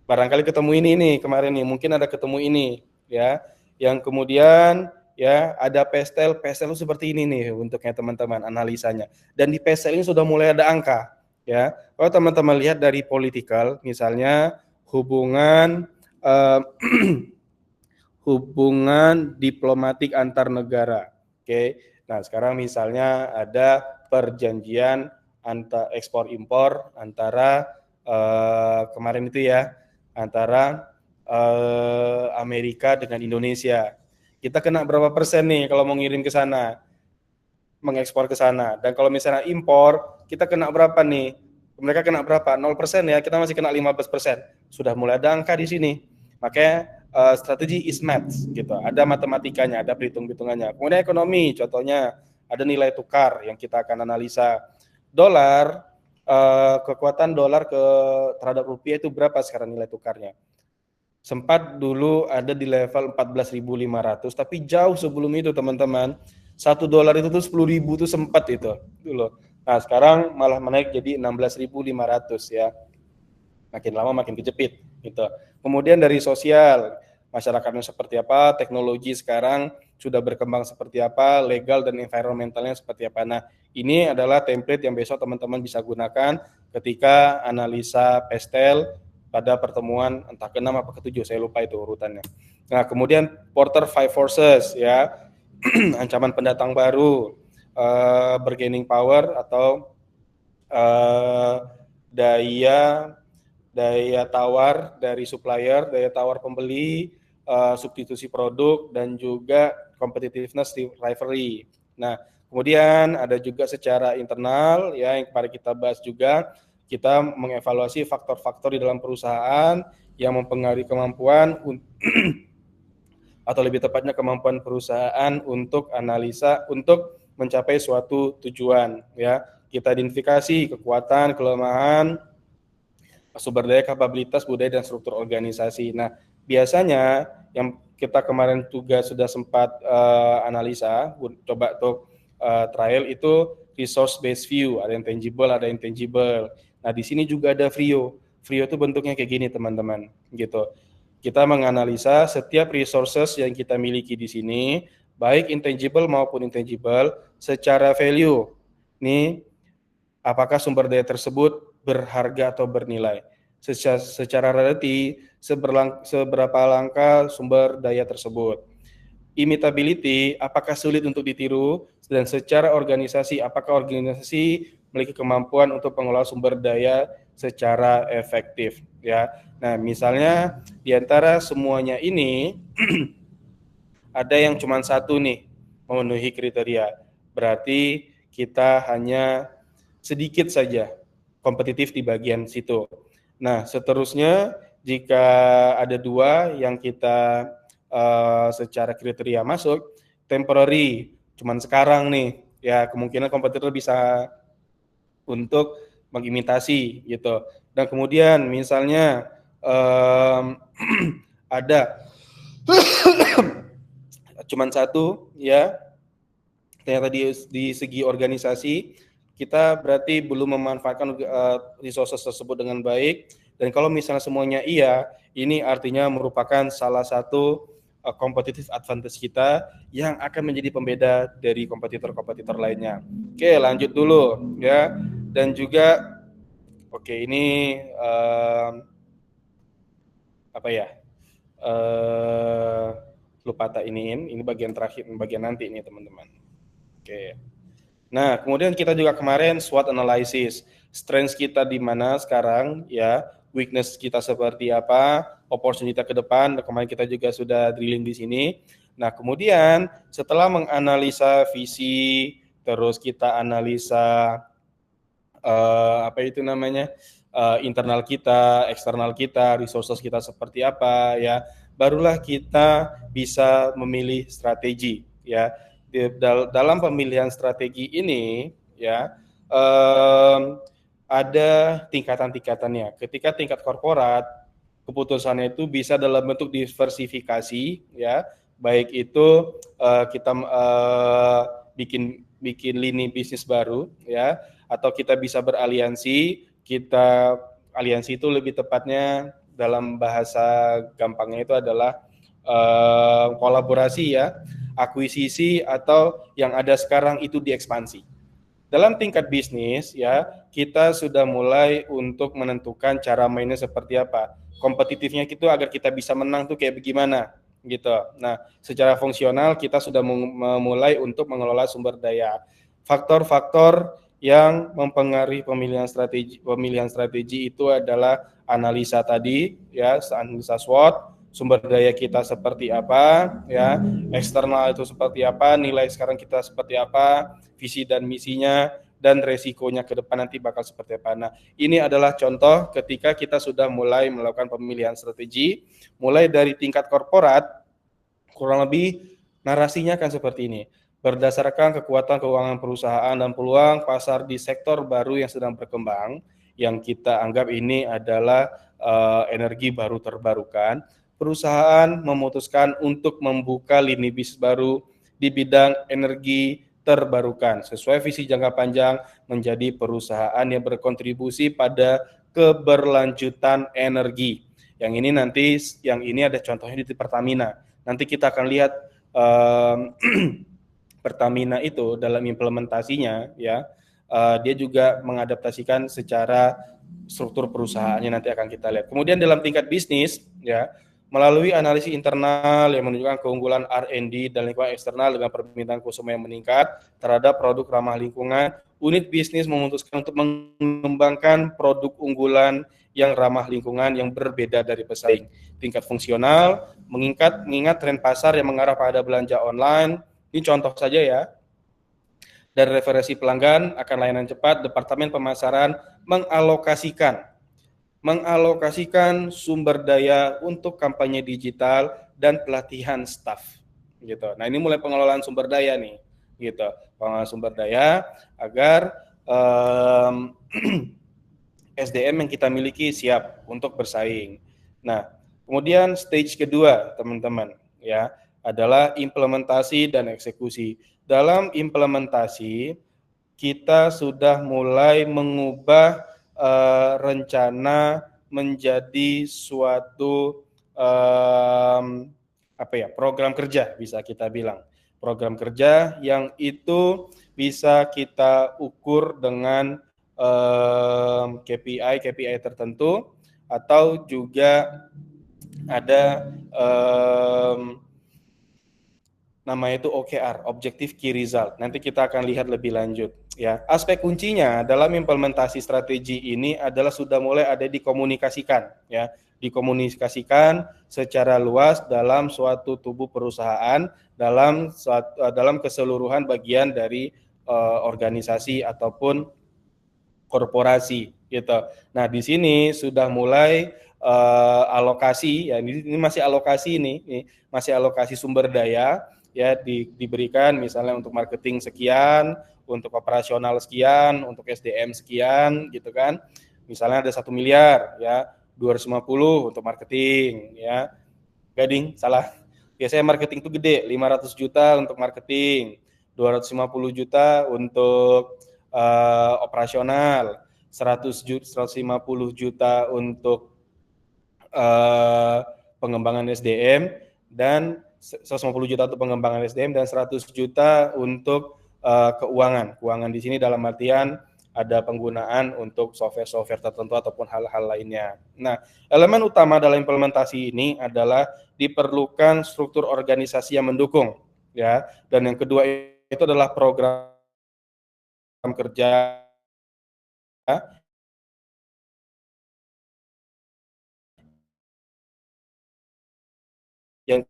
barangkali ketemu ini nih kemarin nih, mungkin ada ketemu ini ya. Yang kemudian ya ada PESTEL itu seperti ini nih bentuknya teman-teman analisanya. Dan di PESTEL ini sudah mulai ada angka ya. Kalau teman-teman lihat dari political misalnya hubungan hubungan diplomatik antar negara. Oke. Nah, sekarang misalnya ada perjanjian ekspor impor antara kemarin itu ya, antara Amerika dengan Indonesia. Kita kena berapa persen nih kalau mau ngirim ke sana, mengekspor ke sana. Dan kalau misalnya impor, kita kena berapa nih? Mereka kena berapa? 0% ya, kita masih kena 15%. Sudah mulai ada angka di sini. Makanya strategi is math gitu. Ada matematikanya, ada perhitung-hitungannya. Kemudian ekonomi, contohnya ada nilai tukar yang kita akan analisa. Dolar, kekuatan dolar terhadap rupiah itu berapa sekarang nilai tukarnya? Sempat dulu ada di level 14.500, tapi jauh sebelum itu teman-teman, $1 itu tuh 10.000 tuh sempat itu dulu. Nah, sekarang malah menaik jadi 16.500 ya. Makin lama makin kejepit gitu. Kemudian dari sosial, masyarakatnya seperti apa, teknologi sekarang sudah berkembang seperti apa, legal dan environmentalnya seperti apa. Nah, ini adalah template yang besok teman-teman bisa gunakan ketika analisa PESTEL pada pertemuan entah ke-6 apa ke-7, saya lupa itu urutannya. Nah, kemudian Porter Five Forces ya, ancaman pendatang baru, bargaining power atau daya tawar dari supplier, daya tawar pembeli, substitusi produk, dan juga competitiveness rivalry. Nah, kemudian ada juga secara internal ya yang kemarin kita bahas juga, kita mengevaluasi faktor-faktor di dalam perusahaan yang mempengaruhi kemampuan atau lebih tepatnya kemampuan perusahaan untuk analisa untuk mencapai suatu tujuan ya. Kita identifikasi kekuatan, kelemahan, sumber daya, kapabilitas, budaya, dan struktur organisasi. Nah, biasanya yang kita kemarin juga sudah sempat analisa, coba untuk trial itu resource based view, ada yang tangible, ada yang intangible. Nah, di sini juga ada FRIO. FRIO itu bentuknya kayak gini, teman-teman, gitu. Kita menganalisa setiap resources yang kita miliki di sini, baik intangible maupun intangible, secara value. Nih, apakah sumber daya tersebut berharga atau bernilai? Secara relatif, seberapa langka sumber daya tersebut. Imitability, apakah sulit untuk ditiru, dan secara organisasi, apakah organisasi memiliki kemampuan untuk mengelola sumber daya secara efektif, ya. Nah, misalnya di antara semuanya ini ada yang cuma satu nih memenuhi kriteria, berarti kita hanya sedikit saja kompetitif di bagian situ. Nah, seterusnya jika ada dua yang kita secara kriteria masuk, temporary, cuman sekarang nih, ya kemungkinan kompetitor bisa untuk mengimitasi gitu. Dan kemudian misalnya ada cuman satu, ya ternyata di segi organisasi kita berarti belum memanfaatkan resources tersebut dengan baik. Dan kalau misalnya semuanya iya, ini artinya merupakan salah satu competitive advantage kita yang akan menjadi pembeda dari kompetitor-kompetitor lainnya. Oke, lanjut dulu ya. Dan juga ini lupa tak ini bagian terakhir, bagian nanti ini teman-teman. Oke. Nah, kemudian kita juga kemarin SWOT analysis, strengths kita di mana sekarang, ya, weakness kita seperti apa, opportunity ke depan. Kemarin kita juga sudah drilling di sini. Nah, kemudian setelah menganalisa visi, terus kita analisa internal kita, eksternal kita, resources kita seperti apa, ya, barulah kita bisa memilih strategi, ya. Dalam pemilihan strategi ini, ya, ada tingkatan-tingkatannya. Ketika tingkat korporat, keputusannya itu bisa dalam bentuk diversifikasi, ya, baik itu kita bikin lini bisnis baru, ya, atau kita bisa beraliansi. Aliansi itu lebih tepatnya dalam bahasa gampangnya itu adalah kolaborasi, ya, akuisisi, atau yang ada sekarang itu diekspansi. Dalam tingkat bisnis, ya, kita sudah mulai untuk menentukan cara mainnya seperti apa. Kompetitifnya itu agar kita bisa menang tuh kayak bagaimana gitu. Nah, secara fungsional kita sudah memulai untuk mengelola sumber daya. Faktor-faktor yang mempengaruhi pemilihan strategi itu adalah analisa tadi, ya, analisa SWOT, sumber daya kita seperti apa, ya, eksternal itu seperti apa, nilai sekarang kita seperti apa, visi dan misinya, dan resikonya ke depan nanti bakal seperti apa. Nah, ini adalah contoh ketika kita sudah mulai melakukan pemilihan strategi, mulai dari tingkat korporat, kurang lebih narasinya akan seperti ini. Berdasarkan kekuatan keuangan perusahaan dan peluang pasar di sektor baru yang sedang berkembang, yang kita anggap ini adalah energi baru terbarukan, perusahaan memutuskan untuk membuka lini bisnis baru di bidang energi terbarukan sesuai visi jangka panjang menjadi perusahaan yang berkontribusi pada keberlanjutan energi. Yang ini ada contohnya di Pertamina. Nanti kita akan lihat Pertamina itu dalam implementasinya, ya, dia juga mengadaptasikan secara struktur perusahaannya, nanti akan kita lihat. Kemudian dalam tingkat bisnis, ya, melalui analisis internal yang menunjukkan keunggulan R&D dan lingkungan eksternal dengan permintaan konsumen yang meningkat terhadap produk ramah lingkungan, unit bisnis memutuskan untuk mengembangkan produk unggulan yang ramah lingkungan yang berbeda dari pesaing. Tingkat fungsional, mengingat tren pasar yang mengarah pada belanja online, ini contoh saja, ya. Dan referensi pelanggan akan layanan cepat, Departemen Pemasaran mengalokasikan sumber daya untuk kampanye digital dan pelatihan staf, gitu. Nah, ini mulai pengelolaan sumber daya nih, gitu. Pengelolaan sumber daya agar SDM yang kita miliki siap untuk bersaing. Nah, kemudian stage kedua, teman-teman, ya, adalah implementasi dan eksekusi. Dalam implementasi, kita sudah mulai mengubah rencana menjadi suatu program kerja, bisa kita bilang program kerja yang itu bisa kita ukur dengan KPI tertentu, atau juga ada namanya itu OKR, Objective Key Result. Nanti kita akan lihat lebih lanjut. Ya, aspek kuncinya dalam implementasi strategi ini adalah sudah mulai ada dikomunikasikan, ya, dikomunikasikan secara luas dalam suatu tubuh perusahaan, dalam keseluruhan bagian dari organisasi ataupun korporasi, gitu. Nah, di sini sudah mulai alokasi, ya, ini masih alokasi ini masih alokasi sumber daya, ya, diberikan misalnya untuk marketing sekian, untuk operasional sekian, untuk SDM sekian, gitu kan. Misalnya ada 1 miliar, ya, 250 untuk marketing, ya. Gading, salah. Biasanya marketing itu gede, 500 juta untuk marketing, 250 juta untuk operasional, 150 juta untuk pengembangan SDM, dan 150 juta untuk pengembangan SDM, dan 100 juta untuk keuangan. Keuangan di sini dalam artian ada penggunaan untuk software-software tertentu ataupun hal-hal lainnya. Nah, elemen utama dalam implementasi ini adalah diperlukan struktur organisasi yang mendukung, ya. Dan yang kedua itu adalah program kerja yang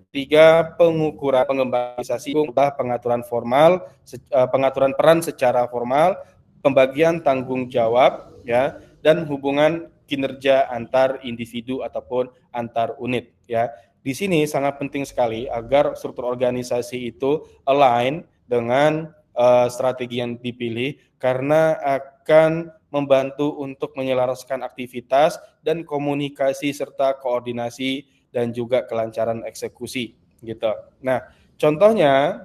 ketiga, pengukuran pengembangan organisasi, pengaturan formal, pengaturan peran secara formal, pembagian tanggung jawab, ya, dan hubungan kinerja antar individu ataupun antar unit, ya. Di sini sangat penting sekali agar struktur organisasi itu align dengan strategi yang dipilih, karena akan membantu untuk menyelaraskan aktivitas dan komunikasi serta koordinasi dan juga kelancaran eksekusi, gitu. Nah, contohnya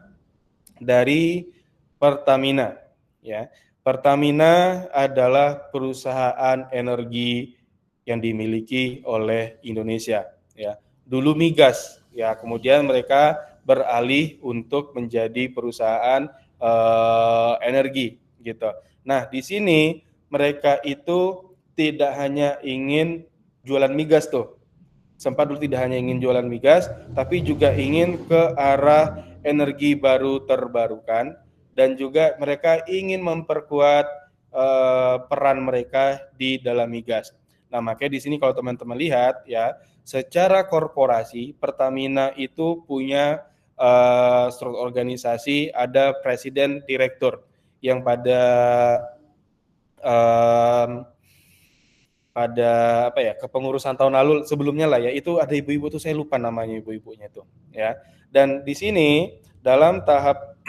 dari Pertamina, ya. Pertamina adalah perusahaan energi yang dimiliki oleh Indonesia, ya. Dulu migas, ya, kemudian mereka beralih untuk menjadi perusahaan energi, gitu. Nah, di sini mereka itu tidak hanya ingin jualan migas tuh. Sempat dulu tidak hanya ingin jualan migas, tapi juga ingin ke arah energi baru terbarukan, dan juga mereka ingin memperkuat peran mereka di dalam migas. Nah, makanya di sini kalau teman-teman lihat, ya, secara korporasi Pertamina itu punya struktur organisasi, ada presiden direktur yang pada kepengurusan tahun lalu sebelumnya lah, ya, itu ada ibu-ibu tuh, saya lupa namanya ibu-ibunya tuh, ya. Dan di sini dalam tahap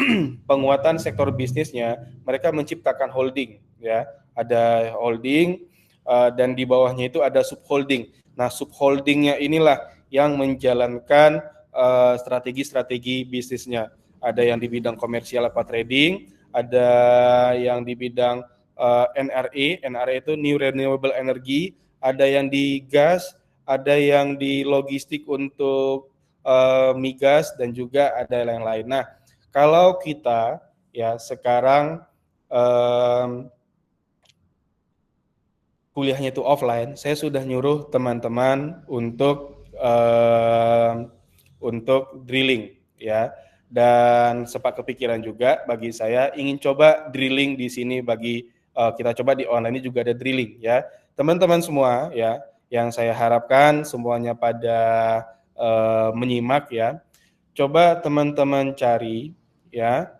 penguatan sektor bisnisnya mereka menciptakan holding, ya, ada holding dan di bawahnya itu ada subholding. Nah, subholdingnya inilah yang menjalankan strategi-strategi bisnisnya. Ada yang di bidang komersial apa trading, ada yang di bidang NRE itu New Renewable Energy, ada yang di gas, ada yang di logistik untuk migas, dan juga ada yang lain. Nah, kalau kita, ya, sekarang kuliahnya itu offline, saya sudah nyuruh teman-teman untuk drilling, ya. Dan sempat kepikiran juga bagi saya ingin coba drilling di sini, bagi kita coba di online ini juga ada drilling, ya. Teman-teman semua, ya, yang saya harapkan semuanya pada menyimak, ya. Coba teman-teman cari, ya,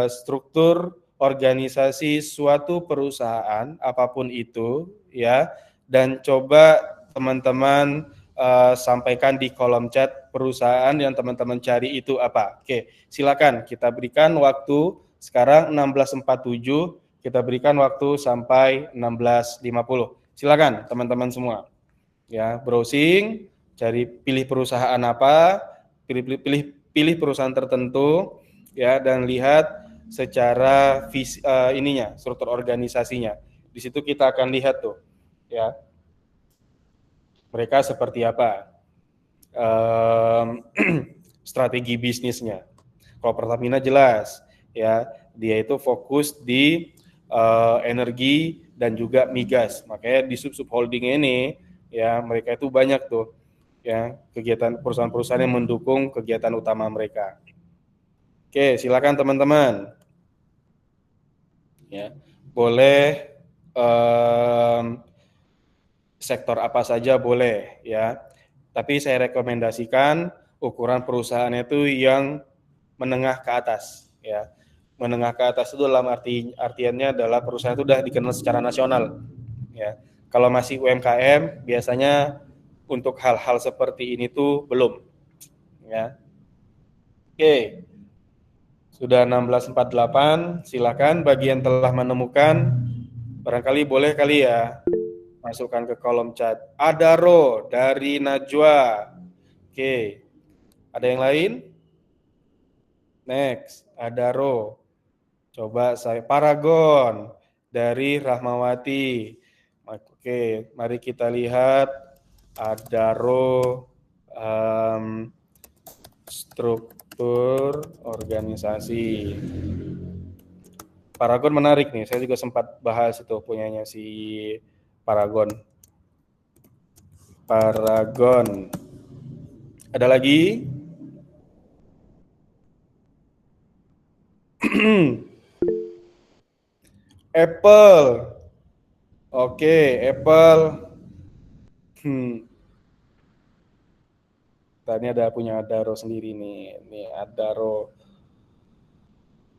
struktur organisasi suatu perusahaan apapun itu, ya, dan coba teman-teman sampaikan di kolom chat perusahaan yang teman-teman cari itu apa. Oke, silakan kita berikan waktu sekarang 16.47, kita berikan waktu sampai 16.50. Silakan teman-teman semua, ya, browsing, cari, pilih perusahaan apa, pilih perusahaan tertentu, ya, dan lihat secara struktur organisasinya. Di situ kita akan lihat tuh, ya. mereka seperti apa, strategi bisnisnya. Kalau Pertamina jelas, ya dia itu fokus di energi dan juga migas. Makanya di sub holding ini, ya mereka itu banyak tuh, ya kegiatan perusahaan-perusahaan yang mendukung kegiatan utama mereka. Oke, silakan teman-teman. Ya, boleh sektor apa saja boleh, ya. Tapi saya rekomendasikan ukuran perusahaannya itu yang menengah ke atas, ya. Menengah ke atas itu dalam artiannya adalah perusahaan itu sudah dikenal secara nasional, ya. Kalau masih UMKM biasanya untuk hal-hal seperti ini tuh belum, ya. Oke. Sudah 16.48, silakan bagi yang telah menemukan barangkali boleh kali ya masukkan ke kolom chat. Adaro dari Najwa. Oke. Ada yang lain? Next, Adaro. Coba saya Paragon dari Rahmawati. Oke, mari kita lihat Adaro struktur organisasi. Paragon menarik nih, saya juga sempat bahas itu punyanya si Paragon. Paragon. Ada lagi? Apple. Oke, Apple. Tadi ada punya Adaro sendiri nih. Nih Adaro.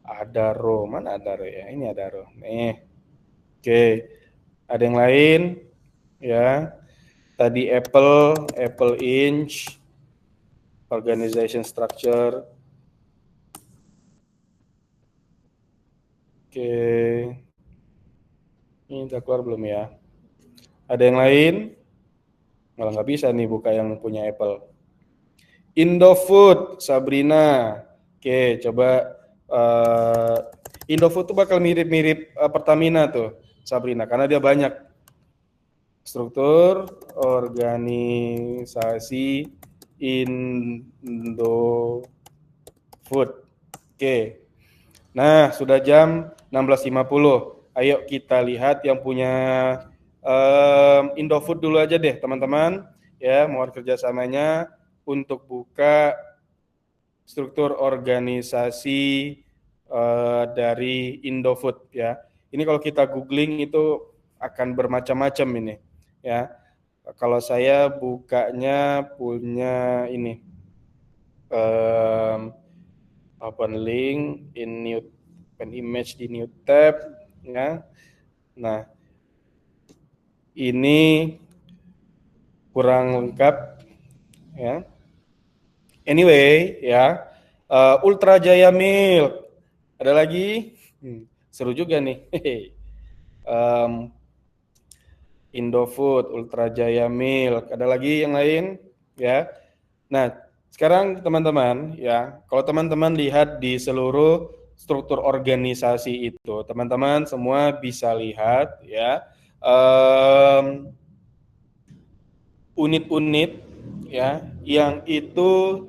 Adaro, mana Adaro ya? Ini Adaro. Nih. Oke. Ada yang lain? Ya. Tadi Apple Inc. Organization structure. Oke. Ini udah keluar belum ya? Ada yang lain? Malah nggak bisa nih buka yang punya Apple. Indofood, Sabrina. Oke, coba Indofood tuh bakal mirip-mirip Pertamina tuh, Sabrina, karena dia banyak. Struktur organisasi Indofood. Oke. Nah, sudah jam 16.50. Ayo kita lihat yang punya Indofood dulu aja deh, teman-teman. Ya, mohon kerjasamanya untuk buka struktur organisasi dari Indofood ya. Ini kalau kita googling itu akan bermacam-macam ini ya. Kalau saya bukanya punya ini open link in new open image di new tab ya. Nah, ini kurang lengkap ya. Anyway ya, Ultra Jaya Milk ada lagi, seru juga nih. Indofood, Ultra Jaya Milk, ada lagi yang lain ya. Nah, sekarang teman-teman ya, kalau teman-teman lihat di seluruh struktur organisasi itu, teman-teman semua bisa lihat ya unit-unit ya yang itu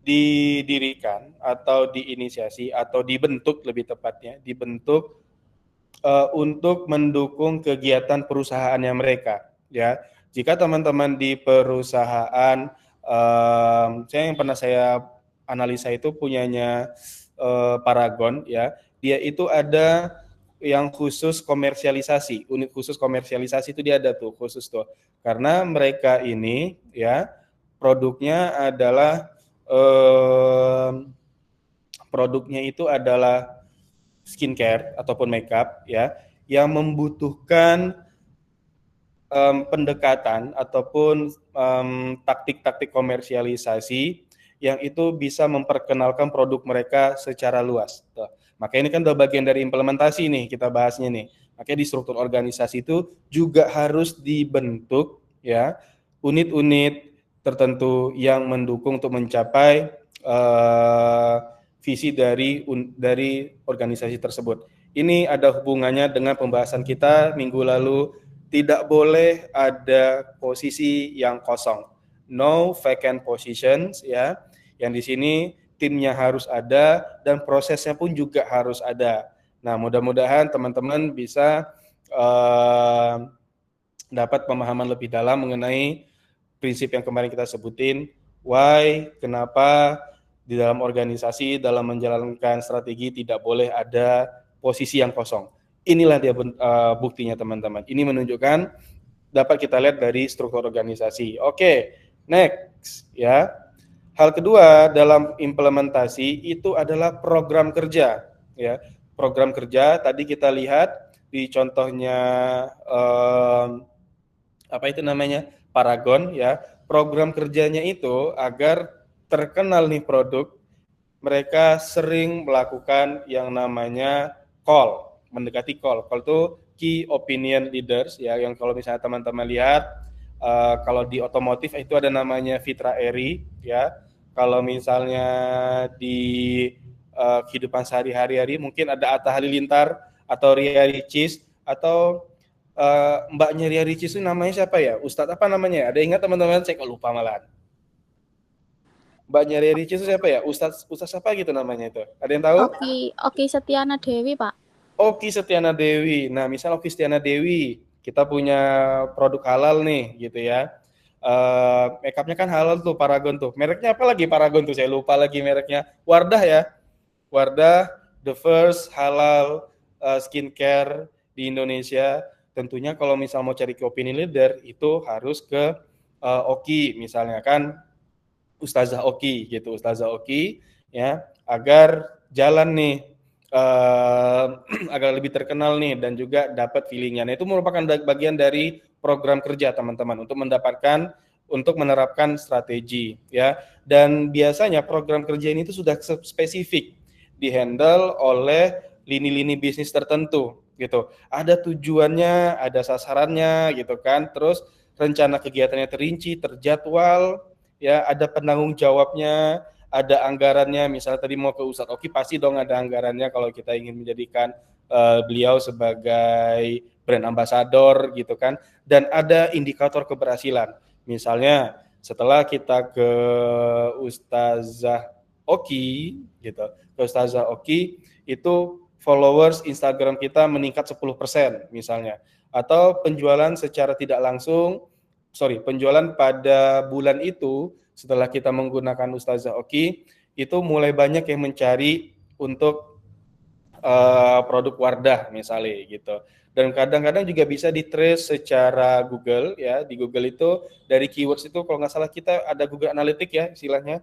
didirikan atau diinisiasi atau dibentuk lebih tepatnya dibentuk untuk mendukung kegiatan perusahaannya mereka ya. Jika teman-teman di perusahaan saya yang pernah saya analisa itu punyanya Paragon ya, dia itu ada yang khusus komersialisasi, unit khusus komersialisasi itu dia ada tuh khusus tuh, karena mereka ini ya produknya adalah produknya itu adalah skincare ataupun makeup ya yang membutuhkan pendekatan ataupun taktik-taktik komersialisasi yang itu bisa memperkenalkan produk mereka secara luas. Tuh. Maka ini kan udah bagian dari implementasi nih kita bahasnya nih. Makanya di struktur organisasi itu juga harus dibentuk ya unit-unit tertentu yang mendukung untuk mencapai visi dari organisasi tersebut. Ini ada hubungannya dengan pembahasan kita minggu lalu tidak boleh ada posisi yang kosong. No vacant positions ya. Yang di sini timnya harus ada dan prosesnya pun juga harus ada. Nah, mudah-mudahan teman-teman bisa dapat pemahaman lebih dalam mengenai prinsip yang kemarin kita sebutin, why, kenapa di dalam organisasi, dalam menjalankan strategi tidak boleh ada posisi yang kosong. Inilah dia buktinya teman-teman. Ini menunjukkan dapat kita lihat dari struktur organisasi. Oke, next ya. Hal kedua dalam implementasi itu adalah program kerja ya. Program kerja tadi kita lihat di contohnya apa itu namanya? Paragon ya. Program kerjanya itu agar terkenal nih produk, mereka sering melakukan yang namanya call, mendekati call. Call itu key opinion leaders ya, yang kalau misalnya teman-teman lihat kalau di otomotif itu ada namanya Fitra Eri ya. Kalau misalnya di kehidupan sehari-hari mungkin ada Atta Halilintar atau Ria Ricis atau Mbaknya Ria Ricis itu namanya siapa ya? Ustadz apa namanya? Ada ingat teman-teman? Saya kok lupa malahan. Mbaknya Ria Ricis itu siapa ya? Ustadz apa gitu namanya itu? Ada yang tahu? Oki Setiana Dewi, Pak. Oki Setiana Dewi. Nah, misal Oki Setiana Dewi, kita punya produk halal nih, gitu ya. Makeupnya kan halal tuh, Paragon tuh. Mereknya apa lagi Paragon tuh? Saya lupa lagi mereknya. Wardah ya. Wardah, the first halal skincare di Indonesia. Tentunya kalau misal mau cari ke opinion leader, itu harus ke Oki, misalnya kan. Ustazah Oki gitu, Ustazah Oki ya, agar jalan nih agar lebih terkenal nih dan juga dapat feelingnya. Nah, itu merupakan bagian dari program kerja teman-teman untuk menerapkan strategi ya. Dan biasanya program kerja ini itu sudah spesifik dihandle oleh lini-lini bisnis tertentu gitu. Ada tujuannya, ada sasarannya gitu kan. Terus rencana kegiatannya terinci, terjadwal. Ya, ada penanggung jawabnya, ada anggarannya. Misalnya tadi mau ke Ustadz Oki, pasti dong ada anggarannya kalau kita ingin menjadikan beliau sebagai brand ambassador gitu kan. Dan ada indikator keberhasilan. Misalnya setelah kita ke Ustazah Oki gitu, ke Ustazah Oki itu followers Instagram kita meningkat 10% misalnya. Atau penjualan secara tidak langsung penjualan pada bulan itu setelah kita menggunakan Ustazah Oki itu mulai banyak yang mencari untuk produk Wardah misalnya gitu. Dan kadang-kadang juga bisa di-trace secara Google ya. Di Google itu dari keywords itu kalau nggak salah kita ada Google Analytics ya istilahnya.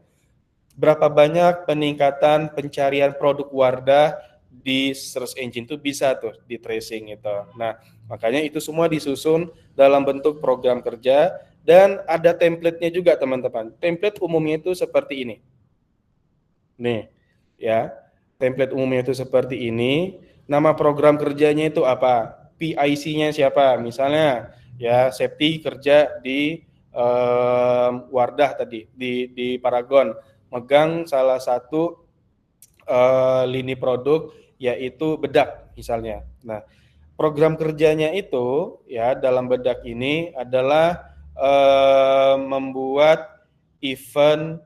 Berapa banyak peningkatan pencarian produk Wardah di search engine itu bisa tuh di tracing itu. Nah, makanya itu semua disusun dalam bentuk program kerja dan ada template-nya juga teman-teman. Template umumnya itu seperti ini. Nih, ya. Template umumnya itu seperti ini. Nama program kerjanya itu apa? PIC-nya siapa? Misalnya ya Septi kerja di Wardah tadi di Paragon, megang salah satu lini produk yaitu bedak misalnya. Nah, program kerjanya itu ya dalam bedak ini adalah membuat event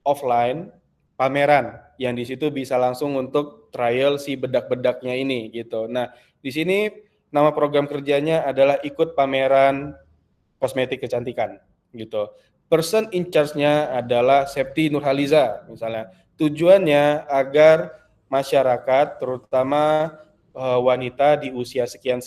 offline pameran yang di situ bisa langsung untuk trial si bedak-bedaknya ini gitu. Nah, di sini nama program kerjanya adalah ikut pameran kosmetik kecantikan gitu. Person in charge-nya adalah Septi Nurhaliza misalnya. Tujuannya agar masyarakat terutama wanita di usia sekian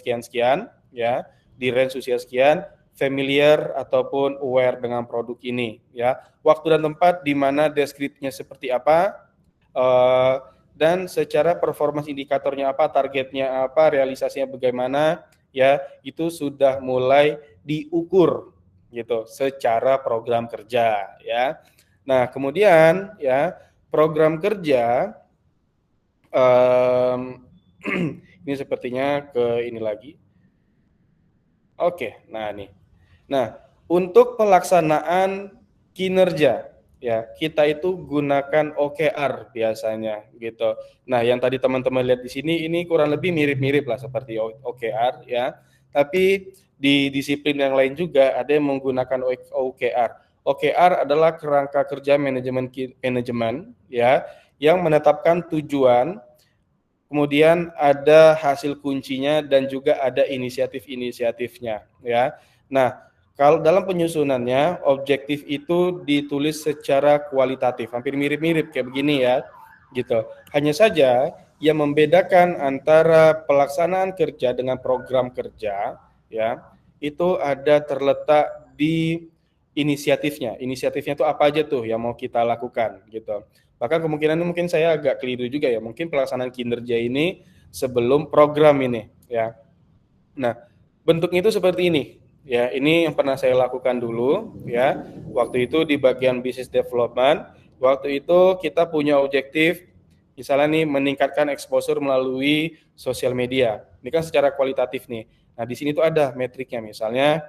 ya, di range usia sekian familiar ataupun aware dengan produk ini ya. Waktu dan tempat di mana deskripsinya seperti apa dan secara performance indikatornya apa, targetnya apa, realisasinya bagaimana ya, itu sudah mulai diukur gitu secara program kerja ya. Nah, kemudian ya program kerja ini sepertinya ke ini lagi. Oke, nah nih. Nah, untuk pelaksanaan kinerja ya, kita itu gunakan OKR biasanya gitu. Nah, yang tadi teman-teman lihat di sini ini kurang lebih mirip-mirip lah seperti OKR ya. Tapi di disiplin yang lain juga ada yang menggunakan OKR. OKR adalah kerangka kerja manajemen ya, yang menetapkan tujuan, kemudian ada hasil kuncinya dan juga ada inisiatif-inisiatifnya ya. Nah, kalau dalam penyusunannya objektif itu ditulis secara kualitatif, hampir mirip-mirip kayak begini ya, gitu. Hanya saja yang membedakan antara pelaksanaan kerja dengan program kerja ya, itu ada terletak di inisiatifnya. Inisiatifnya itu apa aja tuh yang mau kita lakukan gitu. Bahkan kemungkinan mungkin saya agak keliru juga ya, mungkin pelaksanaan kinerja ini sebelum program ini ya. Nah, bentuknya itu seperti ini ya. Ini yang pernah saya lakukan dulu ya. Waktu itu di bagian business development, waktu itu kita punya objektif misalnya nih meningkatkan exposure melalui sosial media. Ini kan secara kualitatif nih. Nah, di sini tuh ada metriknya, misalnya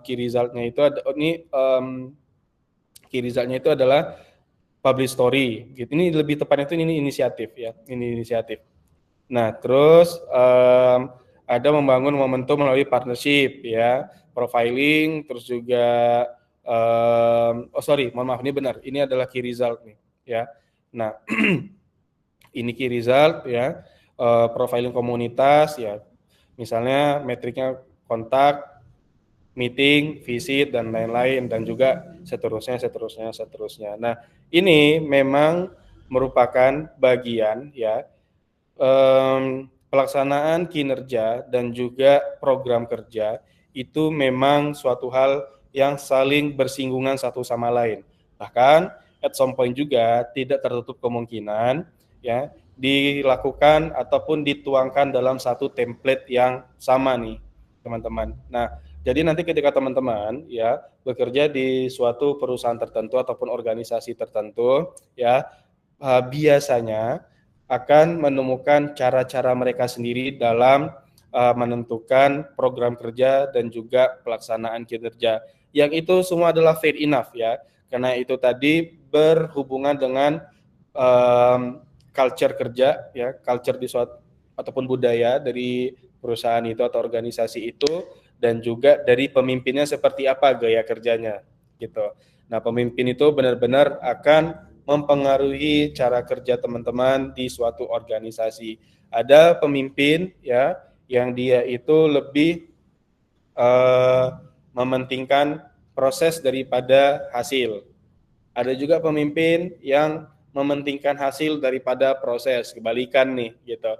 key resultnya itu ada key resultnya itu adalah publish story. Gitu. Ini lebih tepatnya itu ini inisiatif ya, ini inisiatif. Nah, terus ada membangun momentum melalui partnership ya, profiling, terus juga mohon maaf, ini benar. Ini adalah key result nih ya. Nah, ini key result ya, profiling komunitas ya, misalnya metriknya kontak, meeting, visit dan lain-lain, dan juga seterusnya. Nah, ini memang merupakan bagian ya pelaksanaan kinerja dan juga program kerja itu memang suatu hal yang saling bersinggungan satu sama lain. Bahkan at some point juga tidak tertutup kemungkinan ya dilakukan ataupun dituangkan dalam satu template yang sama nih teman-teman. Nah, jadi nanti ketika teman-teman ya bekerja di suatu perusahaan tertentu ataupun organisasi tertentu ya, biasanya akan menemukan cara-cara mereka sendiri dalam menentukan program kerja dan juga pelaksanaan kinerja. Yang itu semua adalah fair enough ya. Karena itu tadi berhubungan dengan culture kerja ya, culture di suatu ataupun budaya dari perusahaan itu atau organisasi itu, dan juga dari pemimpinnya seperti apa gaya kerjanya gitu. Nah, pemimpin itu benar-benar akan mempengaruhi cara kerja teman-teman di suatu organisasi. Ada pemimpin ya yang dia itu lebih mementingkan proses daripada hasil. Ada juga pemimpin yang mementingkan hasil daripada proses, kebalikan nih gitu.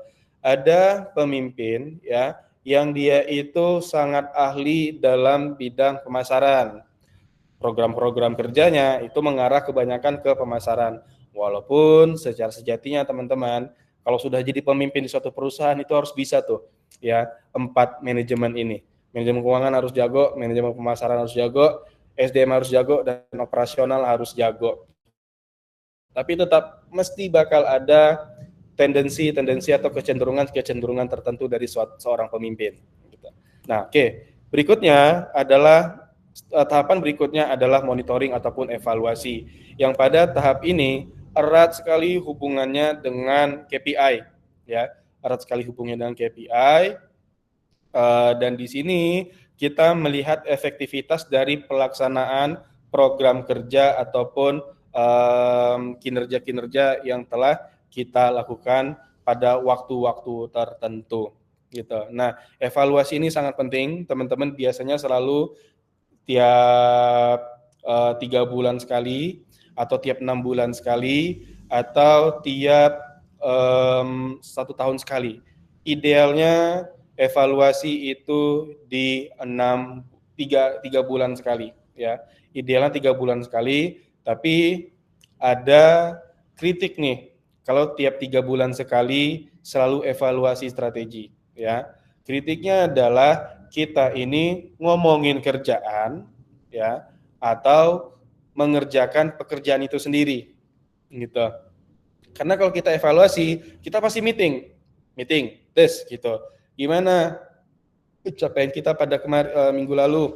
Ada pemimpin ya yang dia itu sangat ahli dalam bidang pemasaran. Program-program kerjanya itu mengarah kebanyakan ke pemasaran. Walaupun secara sejatinya teman-teman, kalau sudah jadi pemimpin di suatu perusahaan itu harus bisa tuh ya 4 manajemen ini. Manajemen keuangan harus jago, manajemen pemasaran harus jago, SDM harus jago, dan operasional harus jago. Tapi tetap mesti bakal ada tendensi atau kecenderungan tertentu dari seorang pemimpin. Nah, berikutnya adalah tahapan berikutnya adalah monitoring ataupun evaluasi, yang pada tahap ini erat sekali hubungannya dengan KPI, ya, erat sekali hubungannya dengan KPI, dan di sini kita melihat efektivitas dari pelaksanaan program kerja ataupun kinerja-kinerja yang telah kita lakukan pada waktu-waktu tertentu gitu. Nah, evaluasi ini sangat penting, teman-teman. Biasanya selalu tiap 3 bulan sekali, atau tiap 6 bulan sekali, atau tiap 1 tahun sekali. Idealnya evaluasi itu di 3 bulan sekali ya. Idealnya 3 bulan sekali, tapi ada kritik nih. Kalau tiap 3 bulan sekali selalu evaluasi strategi ya. Kritiknya adalah kita ini ngomongin kerjaan ya atau mengerjakan pekerjaan itu sendiri gitu. Karena kalau kita evaluasi, kita pasti meeting tes gitu. Gimana pencapaian kita pada minggu lalu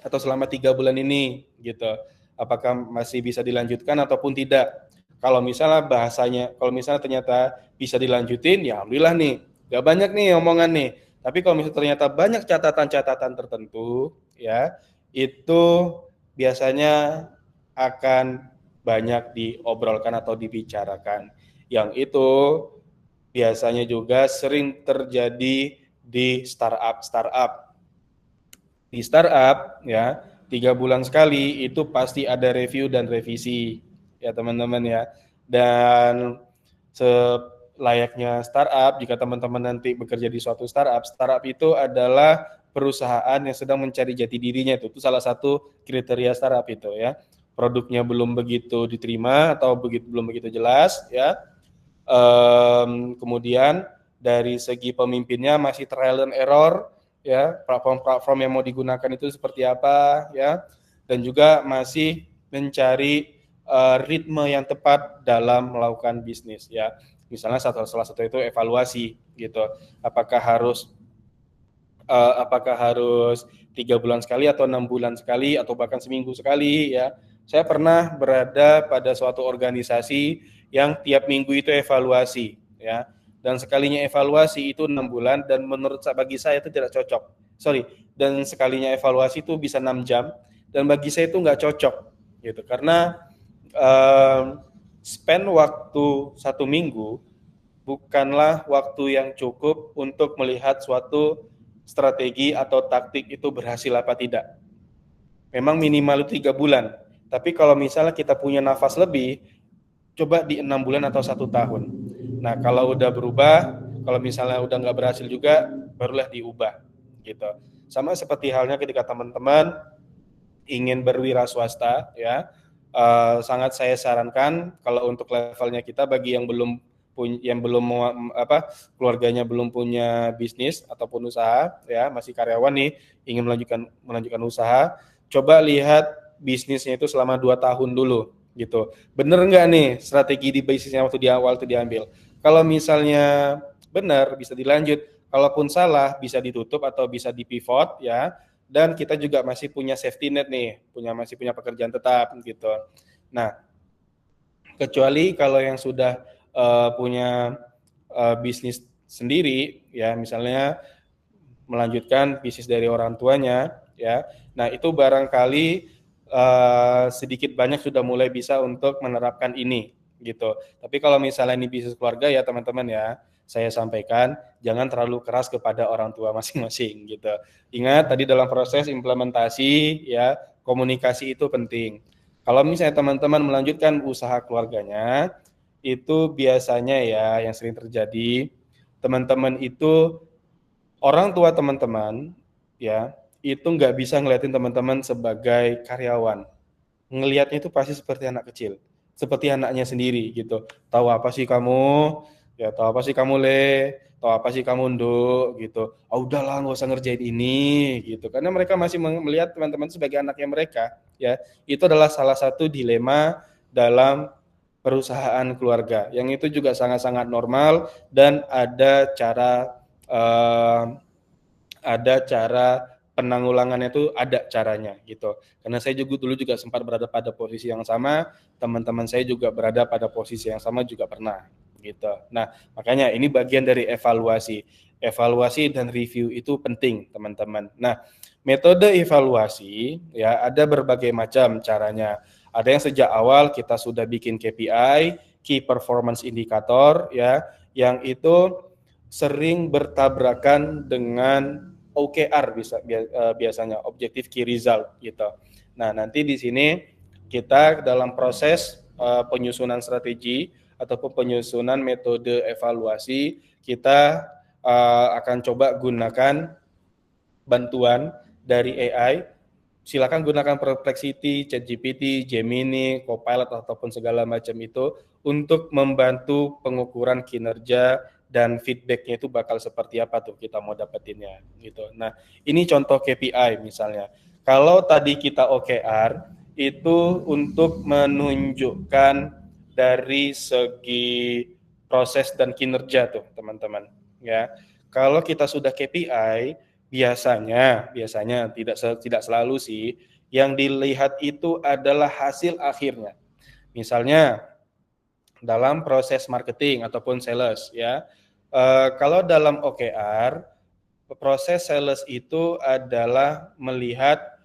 atau selama 3 bulan ini gitu. Apakah masih bisa dilanjutkan ataupun tidak? Kalau misalnya ternyata bisa dilanjutin, ya alhamdulillah nih. Gak banyak nih omongan nih. Tapi kalau misalnya ternyata banyak catatan-catatan tertentu, ya, itu biasanya akan banyak diobrolkan atau dibicarakan. Yang itu biasanya juga sering terjadi di startup. Di startup, ya, 3 bulan sekali itu pasti ada review dan revisi, ya teman-teman ya. Dan selayaknya startup, jika teman-teman nanti bekerja di suatu startup itu adalah perusahaan yang sedang mencari jati dirinya, itu salah satu kriteria startup itu ya. Produknya belum begitu diterima atau belum begitu jelas ya. Kemudian dari segi pemimpinnya masih trial and error ya, platform yang mau digunakan itu seperti apa ya, dan juga masih mencari ritme yang tepat dalam melakukan bisnis ya. Misalnya salah satu itu evaluasi gitu, apakah harus 3 bulan sekali atau 6 bulan sekali atau bahkan seminggu sekali ya. Saya pernah berada pada suatu organisasi yang tiap minggu itu evaluasi ya, dan sekalinya evaluasi itu 6 bulan, dan bagi saya itu tidak cocok. Dan sekalinya evaluasi itu bisa 6 jam, dan bagi saya itu nggak cocok gitu, karena spend waktu 1 minggu bukanlah waktu yang cukup untuk melihat suatu strategi atau taktik itu berhasil apa tidak. Memang minimal itu 3 bulan. Tapi kalau misalnya kita punya nafas lebih, coba di 6 bulan atau 1 tahun. Nah, kalau udah berubah, kalau misalnya udah nggak berhasil juga, barulah diubah, gitu. Sama seperti halnya ketika teman-teman ingin berwira swasta, ya, sangat saya sarankan kalau untuk levelnya kita, bagi yang belum keluarganya belum punya bisnis ataupun usaha, ya, masih karyawan nih, ingin melanjutkan usaha, coba lihat bisnisnya itu selama 2 tahun dulu gitu. Bener nggak nih strategi di bisnisnya waktu di awal itu diambil? Kalau misalnya benar, bisa dilanjut. Kalaupun salah, bisa ditutup atau bisa dipivot ya. Dan kita juga masih punya safety net nih, masih punya pekerjaan tetap gitu. Nah, kecuali kalau yang sudah punya bisnis sendiri ya, misalnya melanjutkan bisnis dari orang tuanya ya. Nah, itu barangkali sedikit banyak sudah mulai bisa untuk menerapkan ini gitu. Tapi kalau misalnya ini bisnis keluarga ya teman-teman ya, saya sampaikan jangan terlalu keras kepada orang tua masing-masing gitu. Ingat tadi dalam proses implementasi ya, komunikasi itu penting. Kalau misalnya teman-teman melanjutkan usaha keluarganya, itu biasanya ya yang sering terjadi, teman-teman itu, orang tua teman-teman ya, itu nggak bisa ngeliatin teman-teman sebagai karyawan. Ngelihatnya itu pasti seperti anak kecil, seperti anaknya sendiri gitu. Tahu apa sih kamu? Ya, tahu apa sih kamu, Le? Tahu apa sih kamu, Nduk? Gitu. Oh, udahlah, nggak usah ngerjain ini gitu. Karena mereka masih melihat teman-teman sebagai anaknya mereka, ya. Itu adalah salah satu dilema dalam perusahaan keluarga. Yang itu juga sangat-sangat normal, dan ada cara penanggulangannya itu, ada caranya gitu. Karena saya dulu juga sempat berada pada posisi yang sama, teman-teman saya juga berada pada posisi yang sama juga pernah gitu. Nah, makanya ini bagian dari evaluasi. Evaluasi dan review itu penting, teman-teman. Nah, metode evaluasi ya ada berbagai macam caranya. Ada yang sejak awal kita sudah bikin KPI, Key Performance Indicator ya, yang itu sering bertabrakan dengan OKR biasanya, Objective Key Result gitu. Nah, nanti di sini kita dalam proses penyusunan strategi ataupun penyusunan metode evaluasi, kita akan coba gunakan bantuan dari AI. Silakan gunakan Perplexity, ChatGPT, Gemini, Copilot ataupun segala macam itu untuk membantu pengukuran kinerja, dan feedbacknya itu bakal seperti apa tuh kita mau dapetinnya gitu. Nah, ini contoh KPI misalnya. Kalau tadi kita OKR itu untuk menunjukkan dari segi proses dan kinerja tuh teman-teman ya. Kalau kita sudah KPI, biasanya tidak selalu sih, yang dilihat itu adalah hasil akhirnya. Misalnya dalam proses marketing ataupun sales ya. Kalau dalam OKR proses sales itu adalah melihat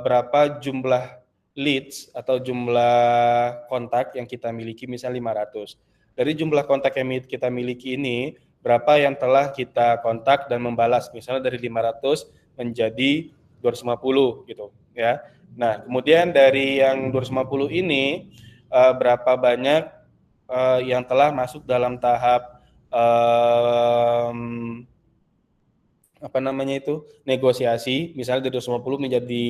berapa jumlah leads atau jumlah kontak yang kita miliki, misalnya 500. Dari jumlah kontak yang kita miliki ini, berapa yang telah kita kontak dan membalas, misalnya dari 500 menjadi 250 gitu ya. Nah, kemudian dari yang 250 ini berapa banyak yang telah masuk dalam tahap negosiasi, misalnya dari 250 menjadi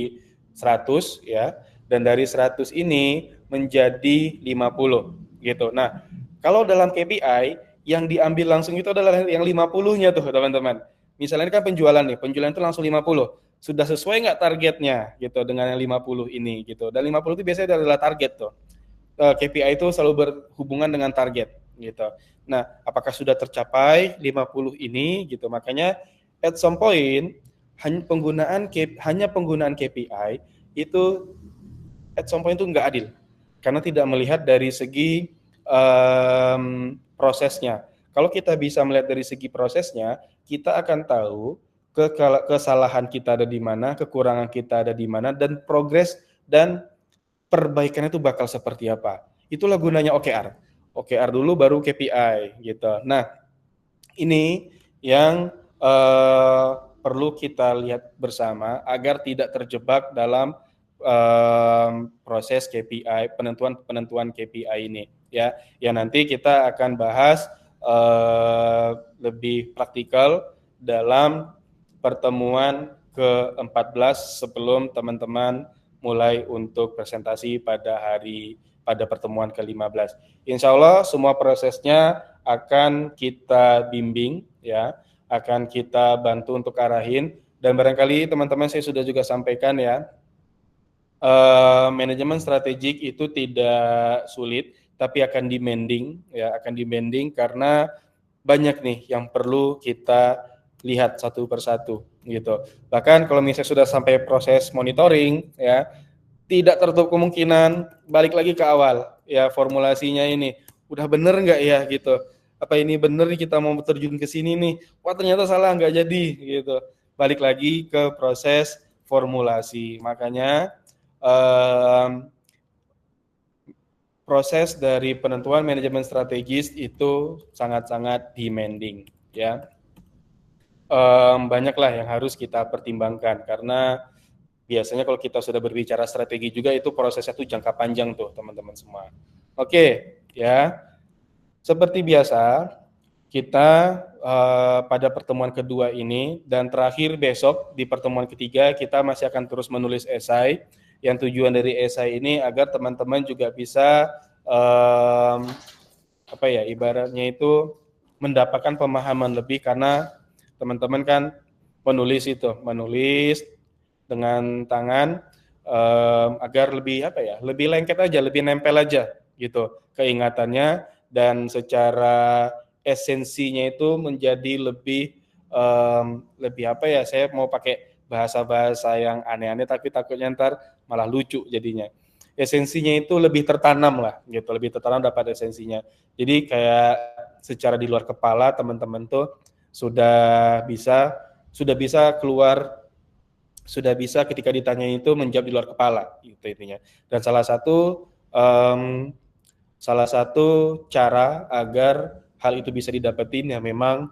100 ya, dan dari 100 ini menjadi 50 gitu. Nah, kalau dalam KPI yang diambil langsung itu adalah yang 50-nya tuh teman-teman. Misalnya ini kan penjualan itu langsung 50. Sudah sesuai nggak targetnya gitu dengan yang 50 ini gitu. Dan 50 itu biasanya adalah target tuh. KPI itu selalu berhubungan dengan target gitu. Nah, apakah sudah tercapai 50 ini gitu. Makanya at some point hanya penggunaan KPI itu at some point itu nggak adil. Karena tidak melihat dari segi prosesnya. Kalau kita bisa melihat dari segi prosesnya, kita akan tahu kesalahan kita ada di mana, kekurangan kita ada di mana, dan progres dan perbaikannya itu bakal seperti apa. Itulah gunanya OKR. OKR dulu baru KPI gitu. Nah, ini yang perlu kita lihat bersama agar tidak terjebak dalam proses KPI, penentuan KPI ini ya. Ya nanti kita akan bahas lebih praktikal dalam pertemuan ke-14 sebelum teman-teman mulai untuk presentasi pada pertemuan ke-15. Insya Allah semua prosesnya akan kita bimbing ya, akan kita bantu untuk arahin, dan barangkali teman-teman saya sudah juga sampaikan ya, manajemen strategik itu tidak sulit, tapi akan demanding ya, karena banyak nih yang perlu kita lihat satu persatu gitu. Bahkan kalau misalnya sudah sampai proses monitoring ya, tidak tertutup kemungkinan balik lagi ke awal ya, formulasinya ini udah bener nggak ya gitu. Apa ini bener nih kita mau terjun ke sini nih? Wah ternyata salah, nggak jadi gitu. Balik lagi ke proses formulasi. Makanya proses dari penentuan manajemen strategis itu sangat-sangat demanding ya. Banyaklah yang harus kita pertimbangkan, karena biasanya kalau kita sudah berbicara strategi juga itu prosesnya tuh jangka panjang tuh teman-teman semua. Oke ya, seperti biasa kita pada pertemuan kedua ini dan terakhir besok di pertemuan ketiga kita masih akan terus menulis esai. Yang tujuan dari esai ini agar teman-teman juga bisa ibaratnya itu mendapatkan pemahaman lebih, karena teman-teman kan menulis dengan tangan agar lebih lengket aja, lebih nempel aja gitu keingatannya, dan secara esensinya itu menjadi lebih saya mau pakai bahasa-bahasa yang aneh-aneh tapi takutnya ntar malah lucu jadinya. Esensinya itu lebih tertanam lah gitu, lebih tertanam dapat esensinya. Jadi kayak secara di luar kepala teman-teman tuh sudah bisa keluar, sudah bisa ketika ditanya itu menjawab di luar kepala gitu intinya. Dan salah satu cara agar hal itu bisa didapetin ya memang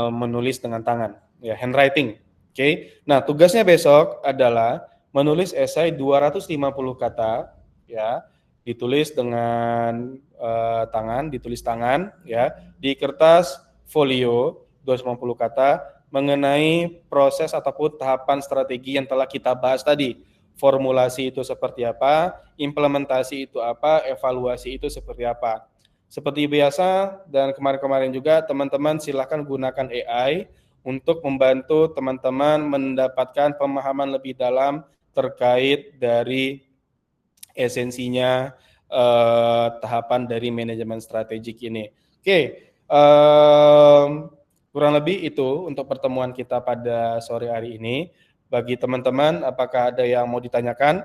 menulis dengan tangan ya, handwriting. Oke. Nah, tugasnya besok adalah menulis esai 250 kata ya, ditulis dengan ditulis tangan ya, di kertas folio 250 kata mengenai proses ataupun tahapan strategi yang telah kita bahas tadi. Formulasi itu seperti apa, implementasi itu apa, evaluasi itu seperti apa. Seperti biasa dan kemarin-kemarin juga teman-teman silakan gunakan AI untuk membantu teman-teman mendapatkan pemahaman lebih dalam terkait dari esensinya tahapan dari manajemen strategik ini. Oke, kurang lebih itu untuk pertemuan kita pada sore hari ini. Bagi teman-teman, apakah ada yang mau ditanyakan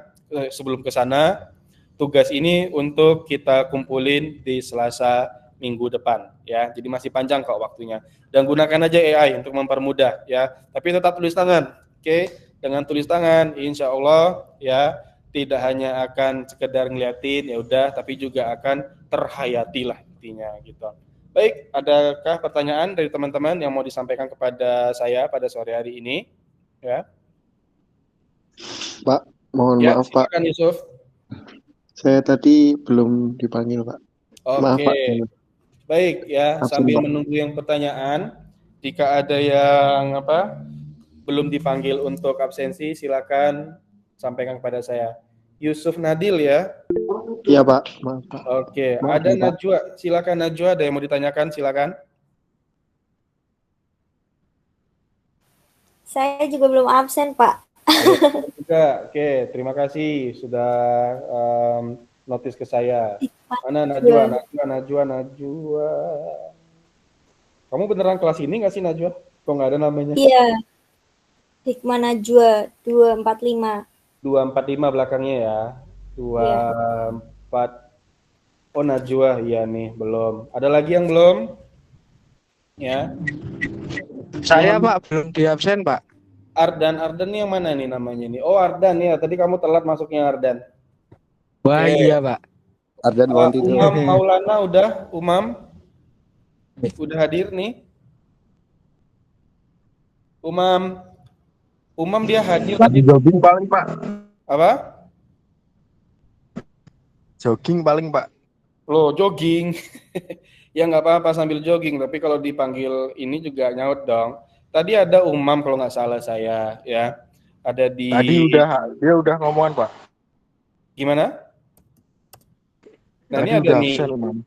sebelum ke sana? Tugas ini untuk kita kumpulin di Selasa minggu depan ya. Jadi masih panjang kok waktunya. Dan gunakan aja AI untuk mempermudah ya. Tapi tetap tulis tangan. Oke, dengan tulis tangan insya Allah ya tidak hanya akan sekedar ngeliatin ya udah, tapi juga akan terhayati lah intinya gitu. Baik, adakah pertanyaan dari teman-teman yang mau disampaikan kepada saya pada sore hari ini? Ya. Pak, mohon Ya, maaf Pak, silakan Yusuf. saya tadi belum dipanggil Pak. Maaf Pak. Oke. Baik ya, Absen, sambil Pak. menunggu yang pertanyaan, jika ada yang belum dipanggil untuk absensi, silakan sampaikan kepada saya. Yusuf Nadil ya. Iya Pak, maaf Pak. Oke, Maaf, ada Pak. Najwa. Silakan Najwa, ada yang mau ditanyakan, silakan. Saya juga belum absen, Pak. Juga. Oke, terima kasih sudah notice ke saya. Mana Najwa. Kamu beneran kelas ini nggak sih Najwa? Kok nggak ada namanya? Iya. Hikmah Najwa 245. 245 belakangnya ya. 24. Oh Najwa, iya nih, belum. Ada lagi yang belum? Ya. Saya Pak, belum di absen Pak. Ardan nih yang mana nih namanya nih? Oh Ardan ya, tadi kamu telat masuknya Ardan. Wah iya Pak. Ardan Wanti itu. Umam Maulana udah, Umam udah hadir nih. Umam dia hadir tadi. Jogging paling Pak. Apa? Jogging paling Pak. Loh, jogging. Ya nggak apa-apa sambil jogging, tapi kalau dipanggil ini juga nyaut dong. Tadi ada Umam kalau nggak salah saya ya. Ada di Tadi dia udah ngomongan Pak. Gimana? Nah, Tadi ini ada udah nih absen Umam.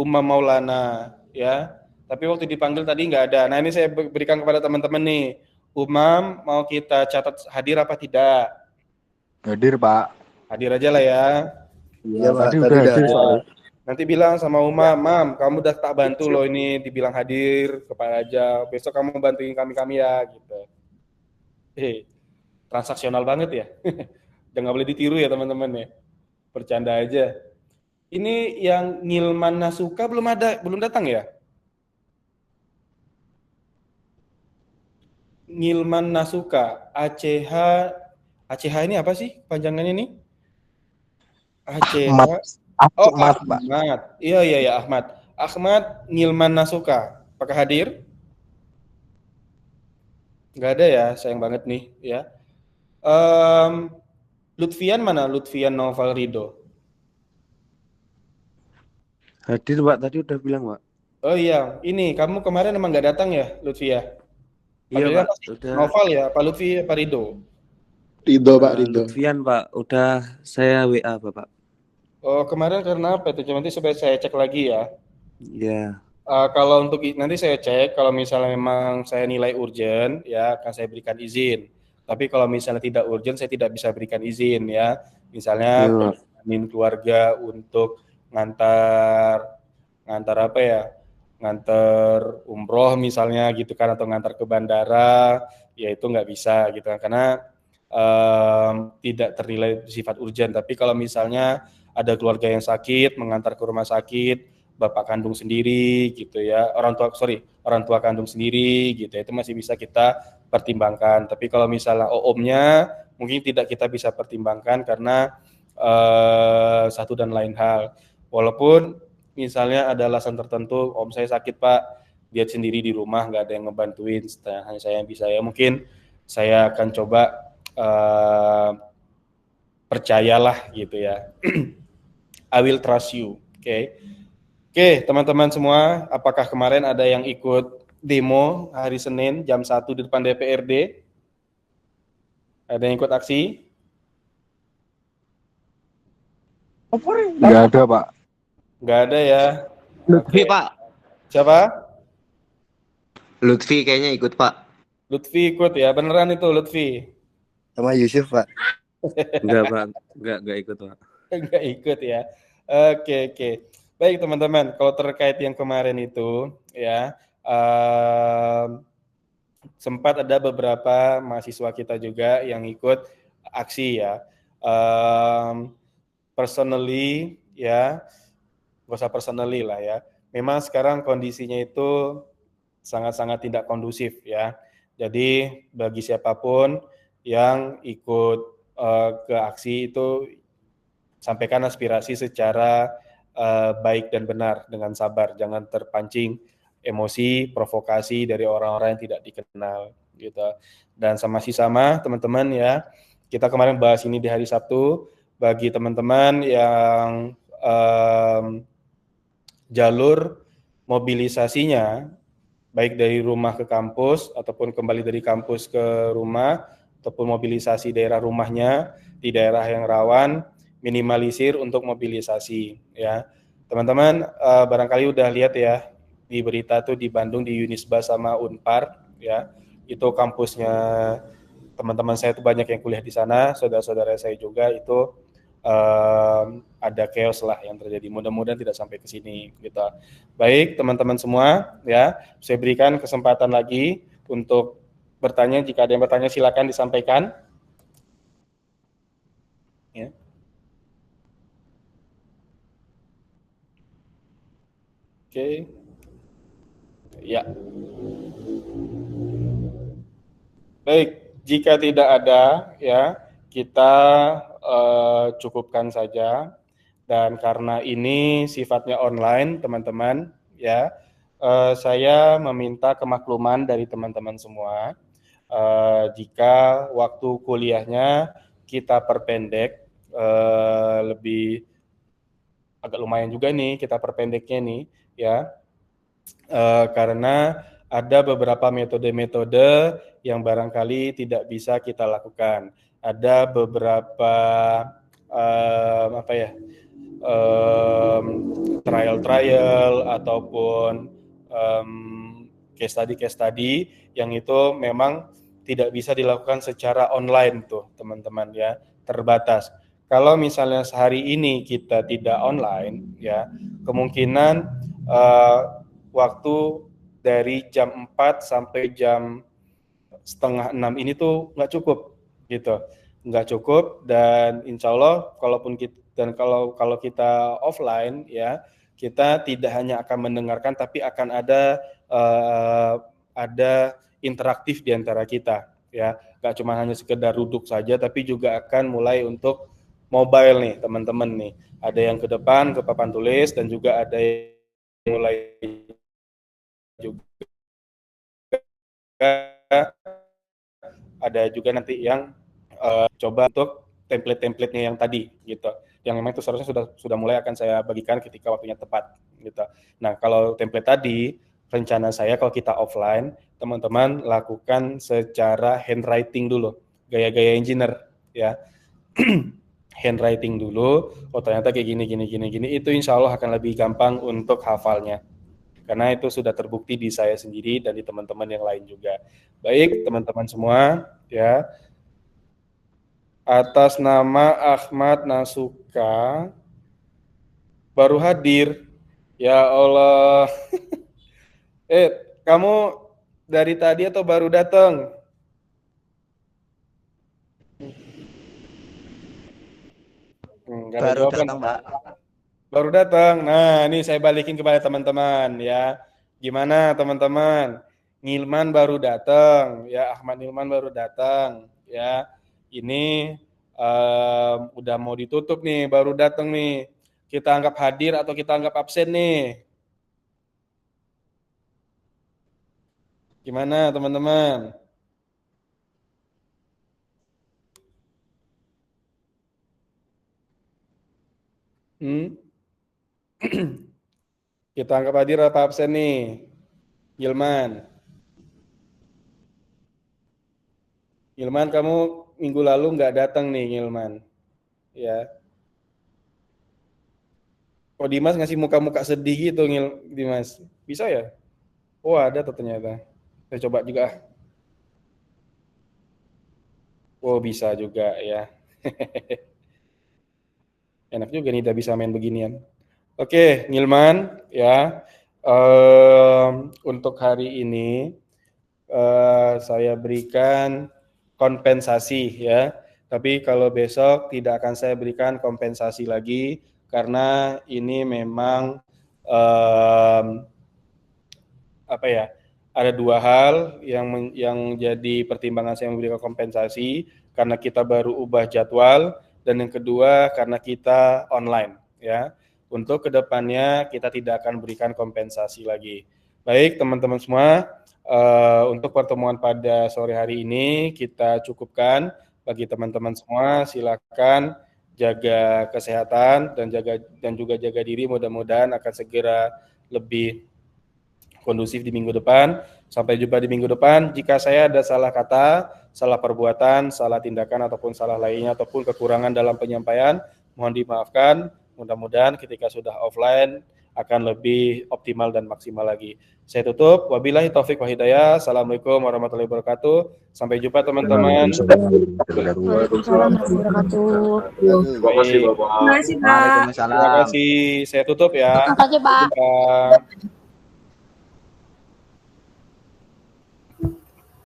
Umam Maulana ya. Tapi waktu dipanggil tadi nggak ada. Nah, ini saya berikan kepada teman-teman nih. Umam mau kita catat hadir apa tidak? Hadir Pak. Hadir aja lah ya. Iya, Pak. Tadi udah hadir soalnya. Nanti bilang sama Umam, Mam, kamu udah tak bantu loh ini dibilang hadir, kepada aja. Besok kamu bantuin kami ya, gitu. Transaksional banget ya. Jangan boleh ditiru ya teman-teman ya. Bercanda aja. Ini yang Ngilman Nasuka belum datang ya? Ngilman Nasuka, ACH ini apa sih panjangannya ini? ACH. Oh, Ahmad. Iya, Ahmad. Ahmad Ngilman Nasuka. Apakah hadir? Nggak ada ya, sayang banget nih ya. Lutfian mana? Lutfian Noval Rido. Hadir Pak, tadi udah bilang Pak. Oh iya, ini kamu kemarin emang nggak datang ya, Lutfia? Iya Pak, udah. Noval ya, Pak Lutfi, Pak Rido. Rido Pak, Rido. Lutfian Pak, udah saya WA Bapak. Oh, kemarin karena apa itu? Nanti supaya saya cek lagi ya. Iya. Kalau untuk nanti saya cek, kalau misalnya memang saya nilai urgent, ya akan saya berikan izin. Tapi kalau misalnya tidak urgent, saya tidak bisa berikan izin ya. Misalnya perjalanan keluarga untuk ngantar apa ya? Ngantar umroh misalnya gitu kan, atau ngantar ke bandara, ya itu nggak bisa gitu kan, karena tidak ternilai sifat urgent. Tapi kalau misalnya ada keluarga yang sakit, mengantar ke rumah sakit, bapak kandung sendiri gitu ya, orang tua kandung sendiri gitu, itu masih bisa kita pertimbangkan. Tapi kalau misalnya omnya mungkin tidak kita bisa pertimbangkan karena satu dan lain hal. Walaupun misalnya ada alasan tertentu, om saya sakit Pak, dia sendiri di rumah, nggak ada yang ngebantuin, hanya saya yang bisa ya, mungkin saya akan coba percayalah gitu ya. I will trust you. Oke, teman-teman semua, apakah kemarin ada yang ikut demo hari Senin jam 1 di depan DPRD? Ada yang ikut aksi? Nggak ada Pak. Nggak ada ya. Lutfi Pak. Siapa? Lutfi kayaknya ikut Pak. Lutfi ikut ya, beneran itu Lutfi? Sama Yusuf Pak. Enggak Pak, enggak ikut Pak. Enggak ikut ya. Oke. Baik teman-teman, kalau terkait yang kemarin itu ya, sempat ada beberapa mahasiswa kita juga yang ikut aksi ya. Personally ya, gak usah personally lah ya. memang sekarang kondisinya itu sangat-sangat tidak kondusif ya. Jadi bagi siapapun yang ikut ke aksi itu sampaikan aspirasi secara baik dan benar dengan sabar, jangan terpancing emosi, provokasi dari orang-orang yang tidak dikenal gitu. Dan masih sama teman-teman ya, kita kemarin bahas ini di hari Sabtu. Bagi teman-teman yang jalur mobilisasinya baik dari rumah ke kampus ataupun kembali dari kampus ke rumah ataupun mobilisasi daerah rumahnya di daerah yang rawan, minimalisir untuk mobilisasi ya. Teman-teman barangkali udah lihat ya di berita tuh di Bandung di Unisba sama Unpar ya. Itu kampusnya teman-teman saya tuh banyak yang kuliah di sana, saudara-saudara saya juga itu ada chaos lah yang terjadi. Mudah-mudahan tidak sampai ke sini gitu. Baik, teman-teman semua ya, saya berikan kesempatan lagi untuk bertanya. Jika ada yang bertanya silakan disampaikan. Ya. Oke. Ya. Baik, jika tidak ada ya, kita cukupkan saja. Dan karena ini sifatnya online, teman-teman, ya, saya meminta kemakluman dari teman-teman semua. Jika waktu kuliahnya kita perpendek, lebih agak lumayan juga nih kita perpendeknya nih, ya, karena ada beberapa metode-metode yang barangkali tidak bisa kita lakukan. Ada beberapa trial ataupun case study yang itu memang tidak bisa dilakukan secara online tuh teman-teman ya, terbatas. Kalau misalnya sehari ini kita tidak online ya, kemungkinan waktu dari jam 4 sampai jam 5:30 ini tuh nggak cukup gitu, nggak cukup. Dan insya Allah kalau kita offline ya, kita tidak hanya akan mendengarkan tapi akan ada interaktif di antara kita ya, nggak cuma hanya sekedar duduk saja tapi juga akan mulai untuk mobile nih teman-teman nih, ada yang ke depan ke papan tulis dan juga ada yang mulai juga ada juga nanti yang coba untuk template-templatenya yang tadi gitu, yang memang itu seharusnya sudah mulai akan saya bagikan ketika waktunya tepat gitu. Nah kalau template tadi rencana saya kalau kita offline, teman-teman lakukan secara handwriting dulu, gaya-gaya engineer ya. Handwriting dulu, oh ternyata kayak gini, itu insya Allah akan lebih gampang untuk hafalnya. Karena itu sudah terbukti di saya sendiri dan di teman-teman yang lain juga. Baik, teman-teman semua, ya. Atas nama Ahmad Nasuka, baru hadir. Ya Allah. Kamu dari tadi atau baru datang? Baru datang, Pak. Baru datang. Nah, ini saya balikin kepada teman-teman ya. Gimana teman-teman? Ngilman baru datang, ya. Ahmad Ngilman baru datang, ya. Ini udah mau ditutup nih, baru datang nih. Kita anggap hadir atau kita anggap absen nih? Gimana teman-teman? Kita anggap hadir apa absen nih? Gilman, kamu minggu lalu nggak datang nih, Gilman. Ya. Kok Dimas ngasih muka-muka sedih gitu, Dimas? Bisa ya? Oh ada tuh ternyata. Saya coba juga. Oh bisa juga ya. Enak juga nih udah bisa main beginian. Oke, Ngilman ya. Untuk hari ini saya berikan kompensasi ya. Tapi kalau besok tidak akan saya berikan kompensasi lagi karena ini memang apa ya? Ada dua hal yang jadi pertimbangan saya memberikan kompensasi karena kita baru ubah jadwal, dan yang kedua karena kita online, ya. Untuk kedepannya kita tidak akan berikan kompensasi lagi. Baik teman-teman semua, untuk pertemuan pada sore hari ini kita cukupkan. Bagi teman-teman semua, silakan jaga kesehatan dan juga jaga diri. Mudah-mudahan akan segera lebih kondusif di minggu depan. Sampai jumpa di minggu depan. Jika saya ada salah kata, salah perbuatan, salah tindakan ataupun salah lainnya ataupun kekurangan dalam penyampaian, mohon dimaafkan. Mudah-mudahan ketika sudah offline akan lebih optimal dan maksimal lagi. Saya tutup. Wabillahi taufik wa hidayah. Assalamualaikum warahmatullahi wabarakatuh. Sampai jumpa teman-teman. Waalaikumsalam warahmatullahi wabarakatuh. Terima kasih, Pak. Waalaikumsalam. Terima kasih. Saya tutup ya. Terima kasih, Pak. Terima kasih.